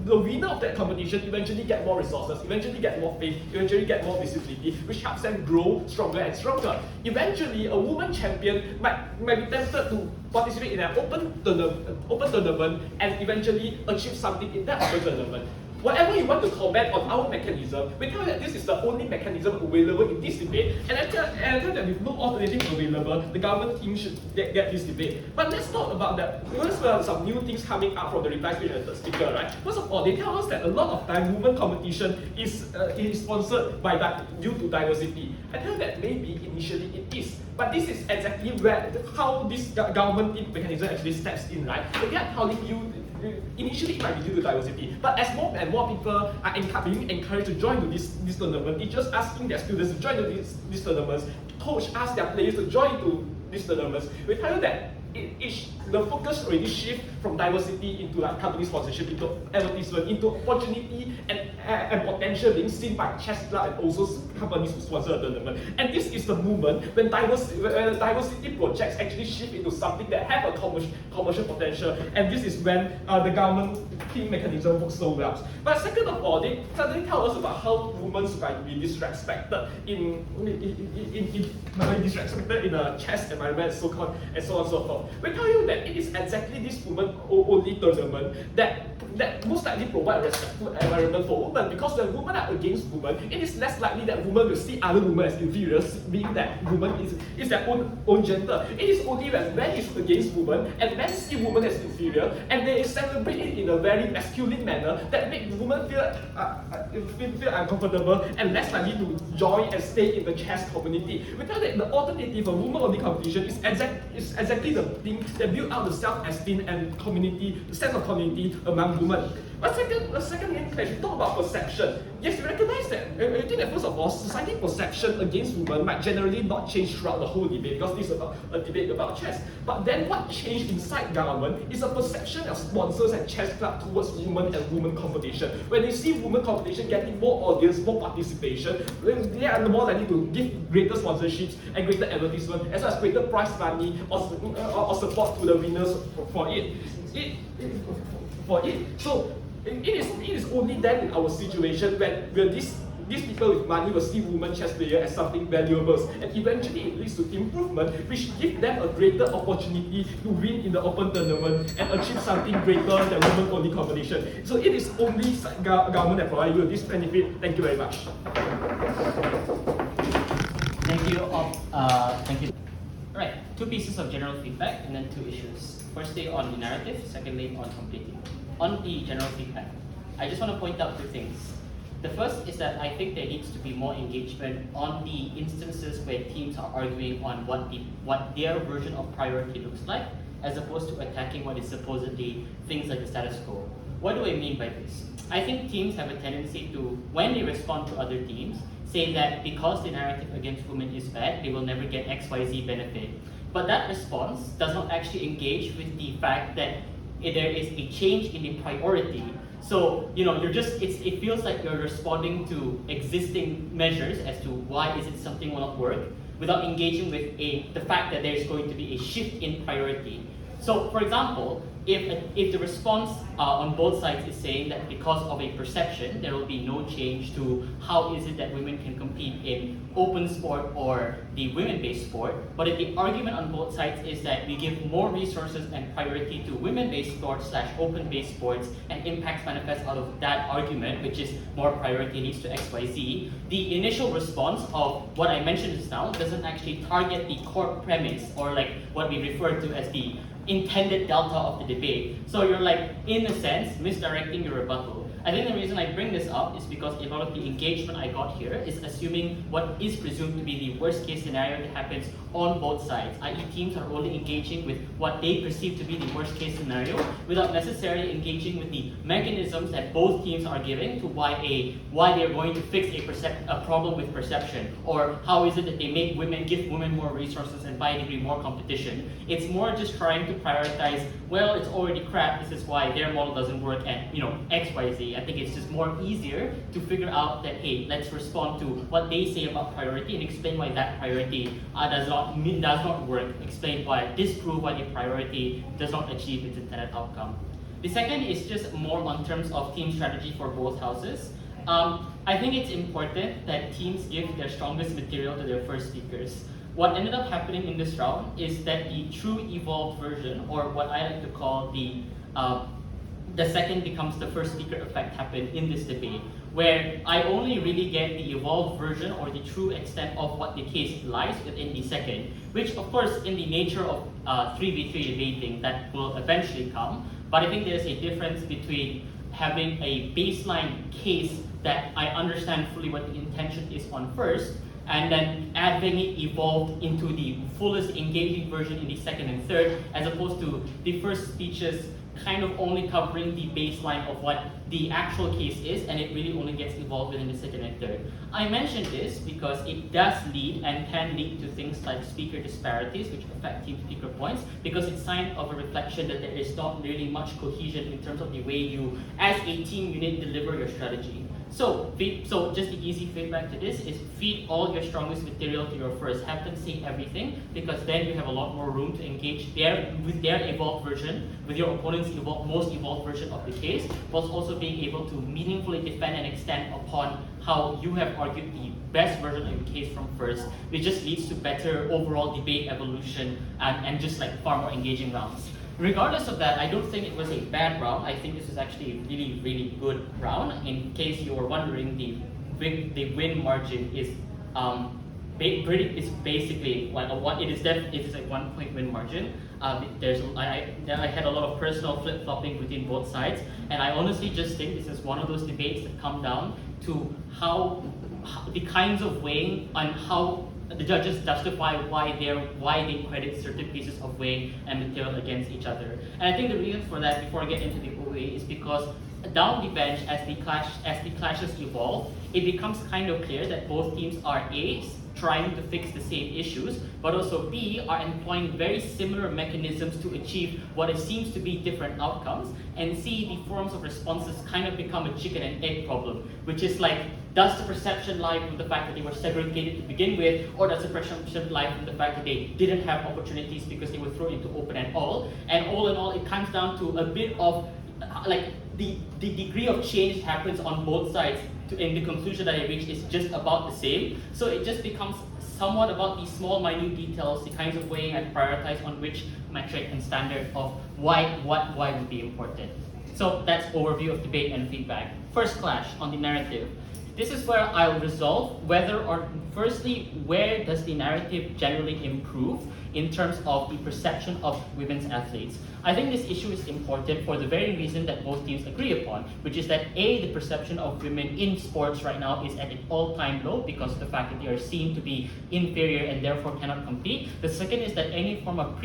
the winner of that competition eventually get more resources, eventually get more fame, eventually get more visibility, which helps them grow stronger and stronger. Eventually, a woman champion might be tempted to participate in an open tournament and eventually achieve something in that open tournament. Whatever you want to comment on our mechanism, we tell you that this is the only mechanism available in this debate, and I tell that with no alternative available, the government team should get this debate. But let's talk about that. Because there are some new things coming out from the reply speech and the speaker, right? First of all, they tell us that a lot of time women competition is sponsored by that due to diversity. I tell that maybe initially it is, but this is exactly how this government team mechanism actually steps in, right? So they are telling you. Initially, it might be due to diversity, but as more and more people are being encouraged to join this tournament, teachers asking their students to join these tournaments, coach ask their players to join these tournaments, we tell you that the focus already shift from diversity into like company sponsorship, into advertisement, into opportunity and potential being seen by chess club and also companies who sponsor the tournament. And this is the moment when diversity projects actually shift into something that have a commercial potential, and this is when the government team mechanism works so well. But second of all, they suddenly tell us about how women might be disrespected in a chess environment, and so on and so forth. We tell you that it is exactly this women-only tournament that most likely provide a respectful environment for women, because when women are against women, it is less likely that women will see other women as inferior, being that women is their own gender. It is only when men is against women and men see women as inferior and they celebrate it in a very masculine manner that make women feel uncomfortable and less likely to join and stay in the chess community. We tell that the alternative of women-only competition is exactly the thing that build out the self-esteem and community, the sense of community among women. But the second main clash, we talk about perception. Yes, we recognize that. I think that first of all, society perception against women might generally not change throughout the whole debate, because this is a debate about chess. But then what changed inside government is a perception of sponsors and chess club towards women and women competition. When they see women competition getting more audience, more participation, they are more likely to give greater sponsorships and greater advertisement, as well as greater prize money or support to the winners for it. So it is only then in our situation when these people with money will see women chess players as something valuable, and eventually it leads to improvement, which give them a greater opportunity to win in the open tournament and achieve something greater than women-only competition. So it is only government that provide you with this benefit. Thank you very much. Thank you. Thank you. Right, two pieces of general feedback and then two issues. Firstly on the narrative, secondly on completing. On the general feedback, I just want to point out two things. The first is that I think there needs to be more engagement on the instances where teams are arguing on what their version of priority looks like, as opposed to attacking what is supposedly things like the status quo. What do I mean by this? I think teams have a tendency to, when they respond to other teams, say that because the narrative against women is bad, they will never get XYZ benefit. But that response does not actually engage with the fact that there is a change in the priority. So, it feels like you're responding to existing measures as to why is it something will not work, without engaging with the fact that there's going to be a shift in priority. So, for example, if the response on both sides is saying that because of a perception, there will be no change to how is it that women can compete in open sport or the women-based sport, but if the argument on both sides is that we give more resources and priority to women-based sports / open-based sports, and impacts manifest out of that argument, which is more priority leads to XYZ, the initial response of what I mentioned just now doesn't actually target the core premise, or like what we refer to as the intended delta of the debate. So you're like, in a sense, misdirecting your rebuttal. I think the reason I bring this up is because a lot of the engagement I got here is assuming what is presumed to be the worst case scenario that happens on both sides, i.e. teams are only engaging with what they perceive to be the worst case scenario without necessarily engaging with the mechanisms that both teams are giving to why they're going to fix a problem with perception, or how is it that they give women more resources and by a degree more competition. It's more just trying to prioritize, well, it's already crap, this is why their model doesn't work, and X, Y, Z. I think it's just more easier to figure out that, hey, let's respond to what they say about priority and explain why that priority does not work, explain why, disprove why the priority does not achieve its intended outcome. The second is just more on terms of team strategy for both houses. I think it's important that teams give their strongest material to their first speakers. What ended up happening in this round is that the true evolved version, or what I like to call the second becomes the first speaker effect, happened in this debate, where I only really get the evolved version or the true extent of what the case lies within the second, which of course in the nature of 3v3 debating that will eventually come, but I think there's a difference between having a baseline case that I understand fully what the intention is on first, and then having it evolved into the fullest engaging version in the second and third, as opposed to the first speeches kind of only covering the baseline of what the actual case is, and it really only gets evolved within the second and third. I mentioned this because it does lead and can lead to things like speaker disparities, which affect team speaker points, because it's sign of a reflection that there is not really much cohesion in terms of the way you, as a team unit, deliver your strategy. So just the easy feedback to this is feed all your strongest material to your first. Have them say everything, because then you have a lot more room to engage with their evolved version, with your opponent's most evolved version of the case, whilst also being able to meaningfully defend and extend upon how you have argued the best version of the case from first, which just leads to better overall debate evolution and just like far more engaging rounds. Regardless of that, I don't think it was a bad round. I think this is actually a really, really good round. In case you were wondering, the win margin is basically it is a 1 point win margin. I had a lot of personal flip-flopping between both sides, and I honestly just think this is one of those debates that come down to how the kinds of weighing and how the judges justify why they credit certain pieces of weighing and material against each other. And I think the reason for that, before I get into the OA, is because down the bench, as the clashes evolve, it becomes kind of clear that both teams are A, trying to fix the same issues, but also B, are employing very similar mechanisms to achieve what it seems to be different outcomes, and C, the forms of responses kind of become a chicken and egg problem, which is like, does the perception lie from the fact that they were segregated to begin with, or does the perception lie from the fact that they didn't have opportunities because they were thrown into open and all? And all in all, it comes down to a bit of like the degree of change happens on both sides, and the conclusion that I reached is just about the same. So it just becomes somewhat about these small, minute details, the kinds of weighing I prioritize on which metric and standard of why would be important. So that's overview of debate and feedback. First clash on the narrative. This is where I'll resolve firstly, where does the narrative generally improve in terms of the perception of women's athletes. I think this issue is important for the very reason that both teams agree upon, which is that A, the perception of women in sports right now is at an all-time low because of the fact that they are seen to be inferior and therefore cannot compete. The second is that any form of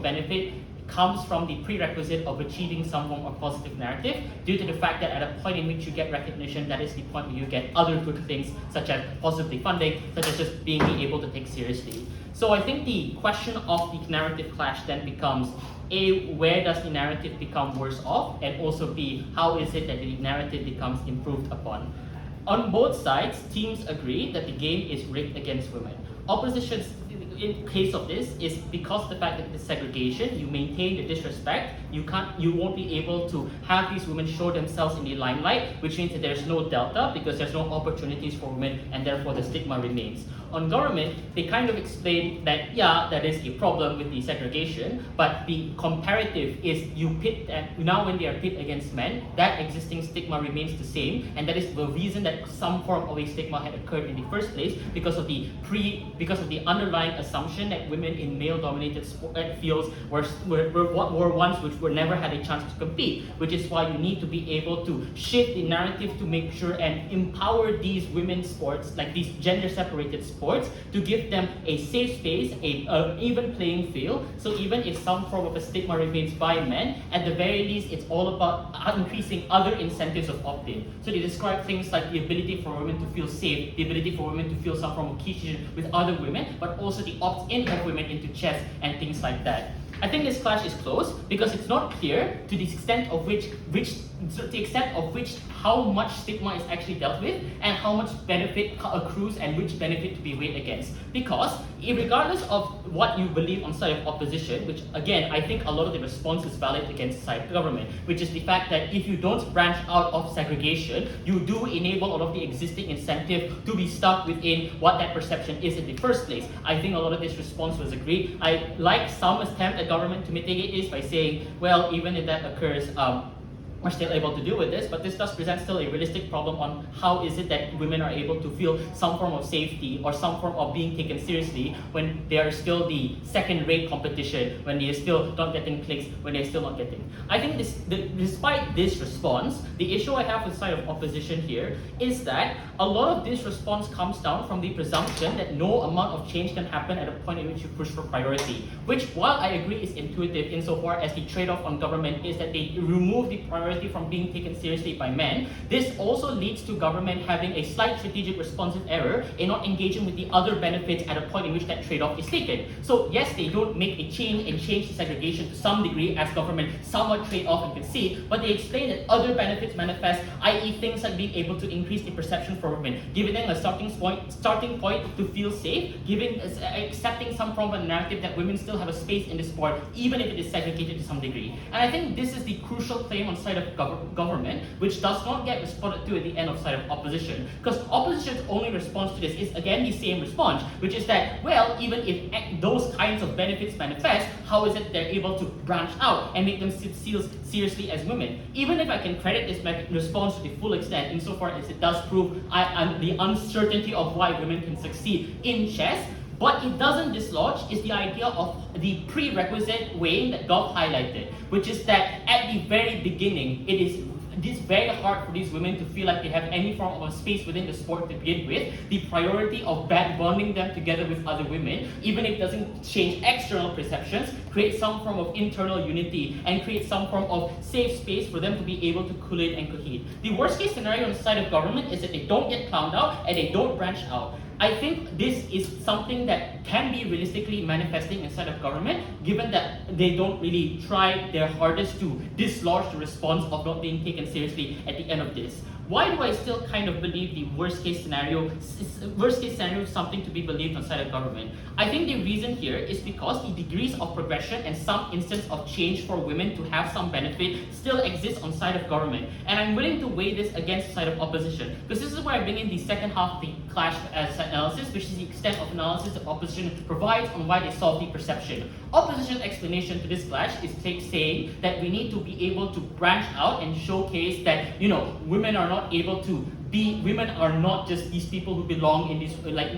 benefit comes from the prerequisite of achieving some form of positive narrative, due to the fact that at a point in which you get recognition, that is the point where you get other good things, such as possibly funding, such as just being able to take seriously. So I think the question of the narrative clash then becomes, A, where does the narrative become worse off? And also B, how is it that the narrative becomes improved upon? On both sides, teams agree that the game is rigged against women. Opposition's in case of this is because the fact that the segregation, you maintain the disrespect, you won't be able to have these women show themselves in the limelight, which means that there's no delta because there's no opportunities for women and therefore the stigma remains. on government, they kind of explain that yeah, that is a problem with the segregation, but the comparative is you pit now when they are pit against men, that existing stigma remains the same, and that is the reason that some form of a stigma had occurred in the first place because of the underlying assumption that women in male-dominated fields were ones which were never had a chance to compete, which is why you need to be able to shift the narrative to make sure and empower these women's sports, like these gender-separated sports, to give them a safe space, a even playing field. So even if some form of a stigma remains by men, at the very least, it's all about increasing other incentives of opt-in. So they describe things like the ability for women to feel safe, the ability for women to feel some form of kinship with other women, but also the opt-in of women into chess and things like that. I think this clash is close because it's not clear to the extent of which how much stigma is actually dealt with and how much benefit accrues and which benefit to be weighed against. Because regardless of what you believe on side of opposition, which again I think a lot of the response is valid against the side of government, which is the fact that if you don't branch out of segregation, you do enable all of the existing incentive to be stuck within what that perception is in the first place. I think a lot of this response was agreed. I like some attempt at government to mitigate this by saying, well, even if that occurs, we're still able to deal with this, but this does present still a realistic problem on how is it that women are able to feel some form of safety or some form of being taken seriously when they are still the second-rate competition, when they are still not getting clicks, when they're still not getting. I think despite this response, the issue I have with the side of opposition here is that a lot of this response comes down from the presumption that no amount of change can happen at a point in which you push for priority, which while I agree is intuitive insofar as the trade-off on government is that they remove the priority from being taken seriously by men, this also leads to government having a slight strategic responsive error in not engaging with the other benefits at a point in which that trade-off is taken. So yes, they don't make a change and change the segregation to some degree as government somewhat trade off and concede, but they explain that other benefits manifest, i.e. things like being able to increase the perception for women, giving them a starting point to feel safe, accepting some form of a narrative that women still have a space in the sport, even if it is segregated to some degree. And I think this is the crucial claim on side of government, which does not get responded to at the end of side of opposition. Because opposition's only response to this is again the same response, which is that, well, even if those kinds of benefits manifest, how is it they're able to branch out and make them see seriously as women? Even if I can credit this response to the full extent, insofar as it does prove the uncertainty of why women can succeed in chess, what it doesn't dislodge is the idea of the prerequisite way that Gov highlighted, which is that at the very beginning, it is very hard for these women to feel like they have any form of a space within the sport to begin with. The priority of bonding them together with other women, even if it doesn't change external perceptions, create some form of internal unity and create some form of safe space for them to be able to collate and cohere. The worst case scenario on the side of government is that they don't get clowned out and they don't branch out. I think this is something that can be realistically manifesting inside of government, given that they don't really try their hardest to dislodge the response of not being taken seriously at the end of this. Why do I still kind of believe the worst case scenario is something to be believed on side of government? I think the reason here is because the degrees of progression and some instance of change for women to have some benefit still exists on side of government. And I'm willing to weigh this against the side of opposition, because this is where I bring in the second half of the clash as analysis, which is the extent of analysis that opposition provides on why they solve the perception. Opposition's explanation to this clash is saying that we need to be able to branch out and showcase that, women are not just these people who belong in these like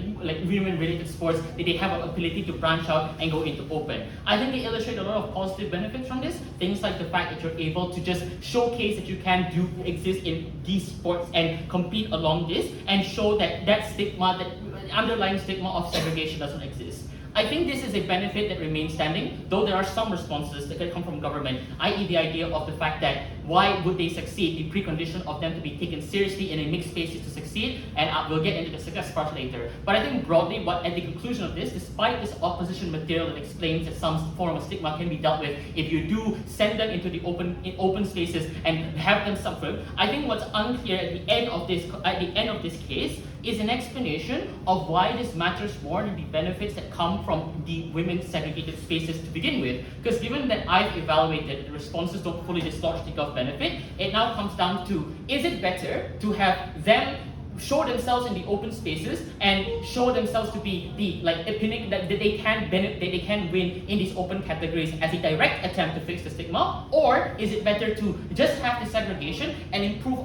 women-related sports, that they have an ability to branch out and go into open. I think they illustrate a lot of positive benefits from this. Things like the fact that you're able to just showcase that you can exist in these sports and compete along this, and show that stigma, that underlying stigma of segregation doesn't exist. I think this is a benefit that remains standing, though there are some responses that can come from government, i.e. the idea of the fact that why would they succeed? The precondition of them to be taken seriously in a mixed space is to succeed, and we'll get into the success part later. But I think broadly, at the conclusion of this, despite this opposition material that explains that some form of stigma can be dealt with if you do send them into the open spaces and have them suffer, I think what's unclear at the end of this case is an explanation of why this matters more than the benefits that come from the women's segregated spaces to begin with. Because given that I've evaluated the responses don't fully dislodge the gov benefit, it now comes down to, is it better to have them show themselves in the open spaces and show themselves to be the opinion that they can win in these open categories as a direct attempt to fix the stigma, or is it better to just have the segregation and improve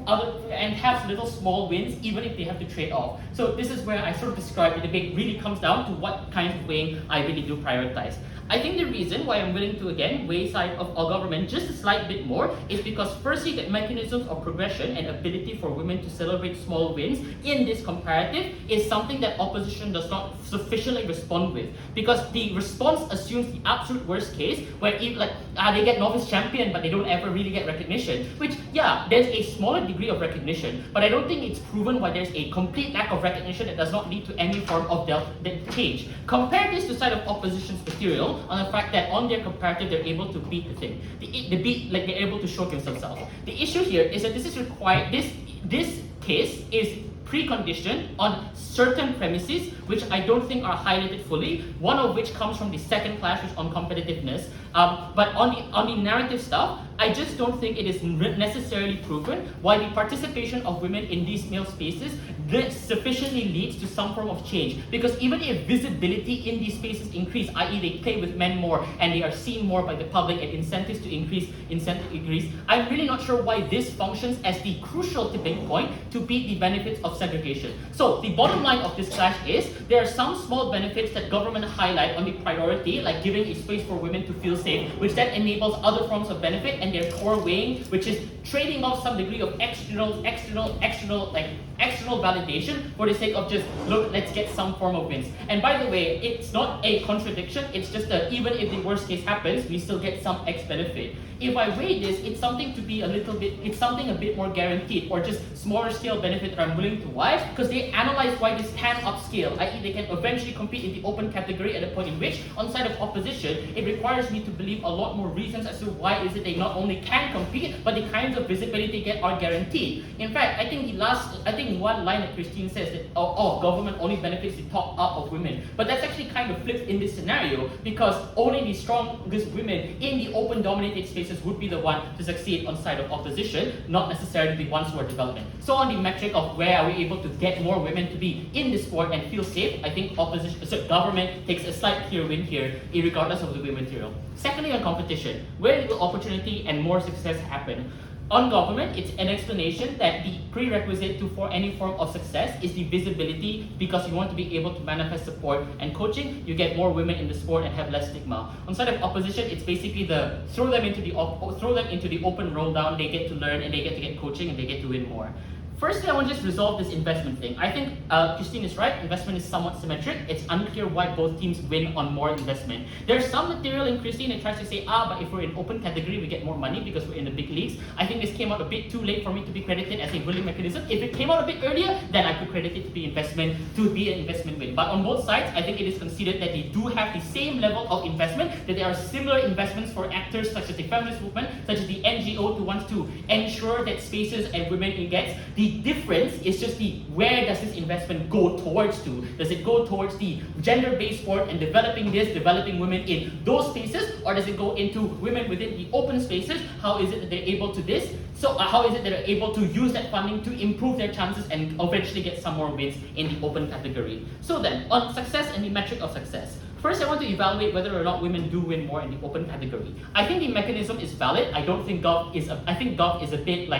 and have little small wins even if they have to trade off? So this is where I sort of describe the debate really comes down to what kind of weighing I really do prioritize. I think the reason why I'm willing to again weigh side of our government just a slight bit more is because firstly the mechanisms of progression and ability for women to celebrate small wins in this comparative is something that opposition does not sufficiently respond with, because the response assumes the absolute worst case where they get novice champion but they don't ever really get recognition, which yeah, there's a smaller degree of recognition, but I don't think it's proven why there's a complete lack of recognition that does not lead to any form of change. Compare this to side of opposition's material on the fact that on their comparative they're able to beat the thing. They're able to showcase themselves. The issue here is that this is required. This case is preconditioned on certain premises which I don't think are highlighted fully. One of which comes from the second class, which is on competitiveness. But on the narrative stuff, I just don't think it is necessarily proven why the participation of women in these male spaces sufficiently leads to some form of change. Because even if visibility in these spaces increase, i.e. they play with men more and they are seen more by the public and incentives increase, I'm really not sure why this functions as the crucial tipping point to beat the benefits of segregation. So the bottom line of this clash is there are some small benefits that government highlight on the priority, like giving a space for women to feel safe, which then enables other forms of benefit, and their core weighing, which is trading off some degree of external validation for the sake of just, look, let's get some form of wins. And by the way, it's not a contradiction, it's just that even if the worst case happens, we still get some X benefit. If I weigh this, it's something a bit more guaranteed, or just smaller scale benefit that I'm willing to why, because they analyze why this can upscale, i.e. they can eventually compete in the open category at a point in which, on side of opposition, it requires me to believe a lot more reasons as to why is it they not only can compete, but the kinds of visibility they get are guaranteed. In fact, I think one line that Christine says that, government only benefits the top up of women. But that's actually kind of flipped in this scenario, because only the strongest women in the open dominated spaces would be the one to succeed on side of opposition, not necessarily the ones who are developing. So on the metric of where are we able to get more women to be in the sport and feel safe, I think government takes a slight clear win here, regardless of the women material. Secondly, on competition, where will opportunity and more success happen? On government, it's an explanation that the prerequisite for any form of success is the visibility, because you want to be able to manifest support and coaching, you get more women in the sport and have less stigma. On side of opposition, it's basically the throw them into the open roll down, they get to learn and they get to get coaching and they get to win more. Firstly, I want to just resolve this investment thing. I think Christine is right, investment is somewhat symmetric. It's unclear why both teams win on more investment. There's some material in Christine that tries to say, but if we're in open category, we get more money because we're in the big leagues. I think this came out a bit too late for me to be credited as a willing mechanism. If it came out a bit earlier, then I could credit it to be an investment win. But on both sides, I think it is considered that they do have the same level of investment, that there are similar investments for actors such as the feminist movement, such as the NGO who wants to ensure that spaces and women gets. The difference is just where does this investment go towards to? Does it go towards the gender-based sport and developing women in those spaces, or does it go into women within the open spaces? How is it that they're able to this? So how is it that they're able to use that funding to improve their chances and eventually get some more wins in the open category? So then, on success and the metric of success. First, I want to evaluate whether or not women do win more in the open category. I think the mechanism is valid. I think Gov is a bit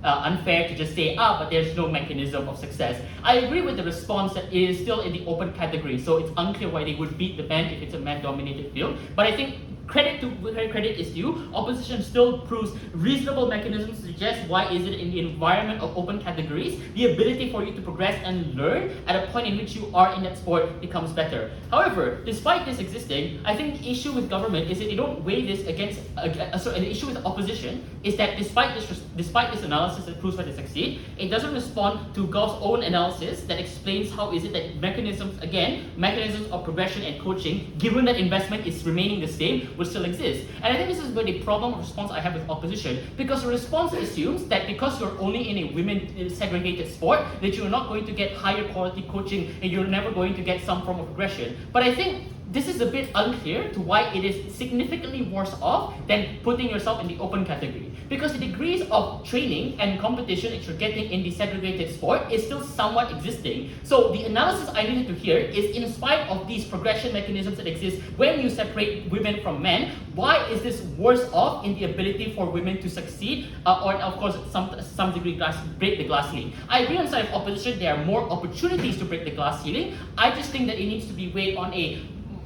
unfair to just say, but there's no mechanism of success. I agree with the response that it is still in the open category, so it's unclear why they would beat the man if it's a man-dominated field. But I think credit is due. Opposition still proves reasonable mechanisms to suggest why is it in the environment of open categories, the ability for you to progress and learn at a point in which you are in that sport becomes better. However, despite this existing, I think the issue with government is that they don't weigh this against. The issue with opposition is that despite this analysis that proves why they succeed, it doesn't respond to Gov's own analysis that explains how is it that mechanisms of progression and coaching, given that investment is remaining the same, will still exist. And I think this is where the problem of response I have with opposition, because the response assumes that because you're only in a women segregated sport, that you're not going to get higher quality coaching and you're never going to get some form of progression. But I think this is a bit unclear to why it is significantly worse off than putting yourself in the open category. Because the degrees of training and competition that you're getting in the segregated sport is still somewhat existing. So the analysis I needed to hear is, in spite of these progression mechanisms that exist when you separate women from men, why is this worse off in the ability for women to succeed or of course some degree break the glass ceiling? I agree on the side of opposition, there are more opportunities to break the glass ceiling. I just think that it needs to be weighed on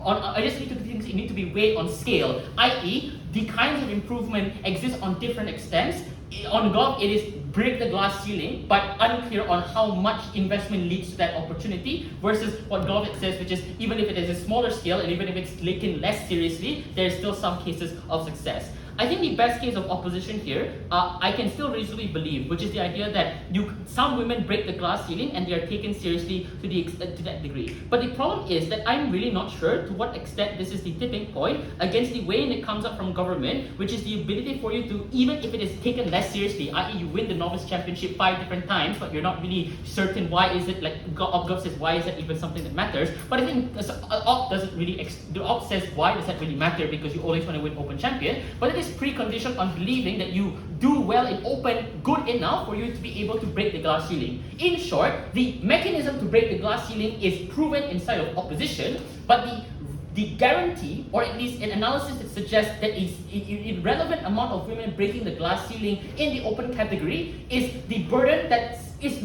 I just think it need to be weighed on scale, i.e. the kinds of improvement exist on different extents. On golf, it is break the glass ceiling, but unclear on how much investment leads to that opportunity, versus what golf says, which is even if it is a smaller scale and even if it's taken less seriously, there are still some cases of success. I think the best case of opposition here, I can still reasonably believe, which is the idea that some women break the glass ceiling and they are taken seriously to that degree. But the problem is that I'm really not sure to what extent this is the tipping point against the way it comes up from government, which is the ability for you to, even if it is taken less seriously, i.e. you win the novice championship 5 different times, but you're not really certain why is it, like Gov says, why is that even something that matters? But I think Op doesn't really, the Op says why does that really matter, because you always want to win Open Champion, but it is preconditioned on believing that you do well in Open good enough for you to be able to break the glass ceiling. In short, the mechanism to break the glass ceiling is proven inside of opposition, but the guarantee, or at least an analysis that suggests that a relevant amount of women breaking the glass ceiling in the open category is the burden that is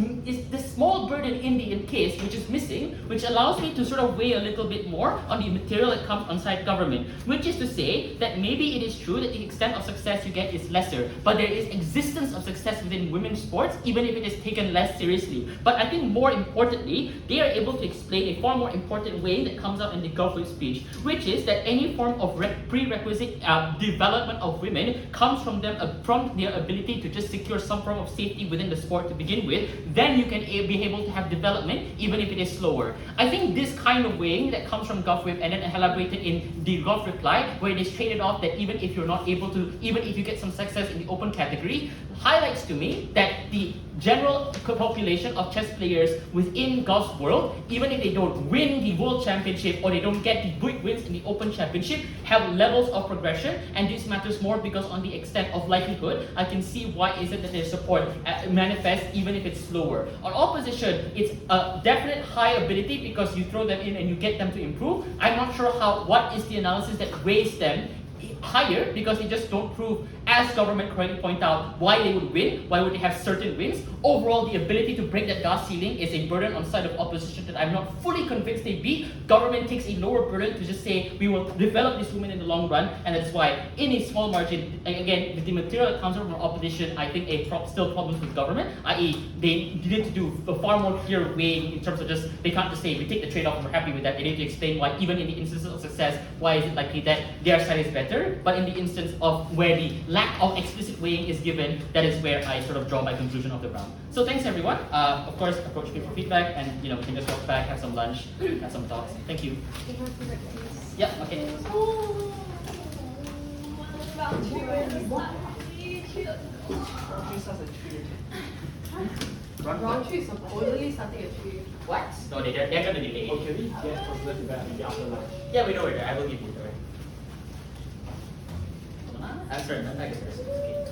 the small burden in the case which is missing, which allows me to sort of weigh a little bit more on the material that comes onside government, which is to say that maybe it is true that the extent of success you get is lesser, but there is existence of success within women's sports even if it is taken less seriously. But I think more importantly, they are able to explain a far more important way that comes out in the government speech, which is that any form of prerequisite development of women comes from their ability to just secure some form of safety within the sport to begin with. Then you can be able to have development even if it is slower. I think this kind of weighing that comes from GovWhip and then elaborated in the Gov reply, where it is traded off that even if you're not able to, even if you get some success in the open category, highlights to me that the general population of chess players within Gov's world, even if they don't win the world championship or they don't get the big wins in the open championship, have levels of progression, and this matters more because on the extent of likelihood, I can see why is it that their support manifests even if it's slower. On opposition, it's a definite high ability because you throw them in and you get them to improve. I'm not sure what is the analysis that weighs them higher, because they just don't prove, as government correctly point out, why they would win, why would they have certain wins. Overall, the ability to break that glass ceiling is a burden on side of opposition that I'm not fully convinced they beat. Government takes a lower burden to just say, we will develop these women in the long run, and that's why in a small margin, again, with the material that comes from opposition, I think still problems with government, i.e. they need to do a far more clear weighing in terms of just, they can't just say, we take the trade-off and we're happy with that. They need to explain why, even in the instances of success, why is it likely that their side is better. But in the instance of where the lack of explicit weighing is given, that is where I sort of draw my conclusion of the round. So thanks everyone. Of course, approach me for feedback, and we can just walk back, have some lunch, have some talks. Thank you. Yeah, okay. Round 3 is supposedly starting at 3. What? No, they're going to delay. Okay, we get personal feedback maybe after lunch. Yeah, we know it. I will give you the right. I'm sorry, not like this. Okay.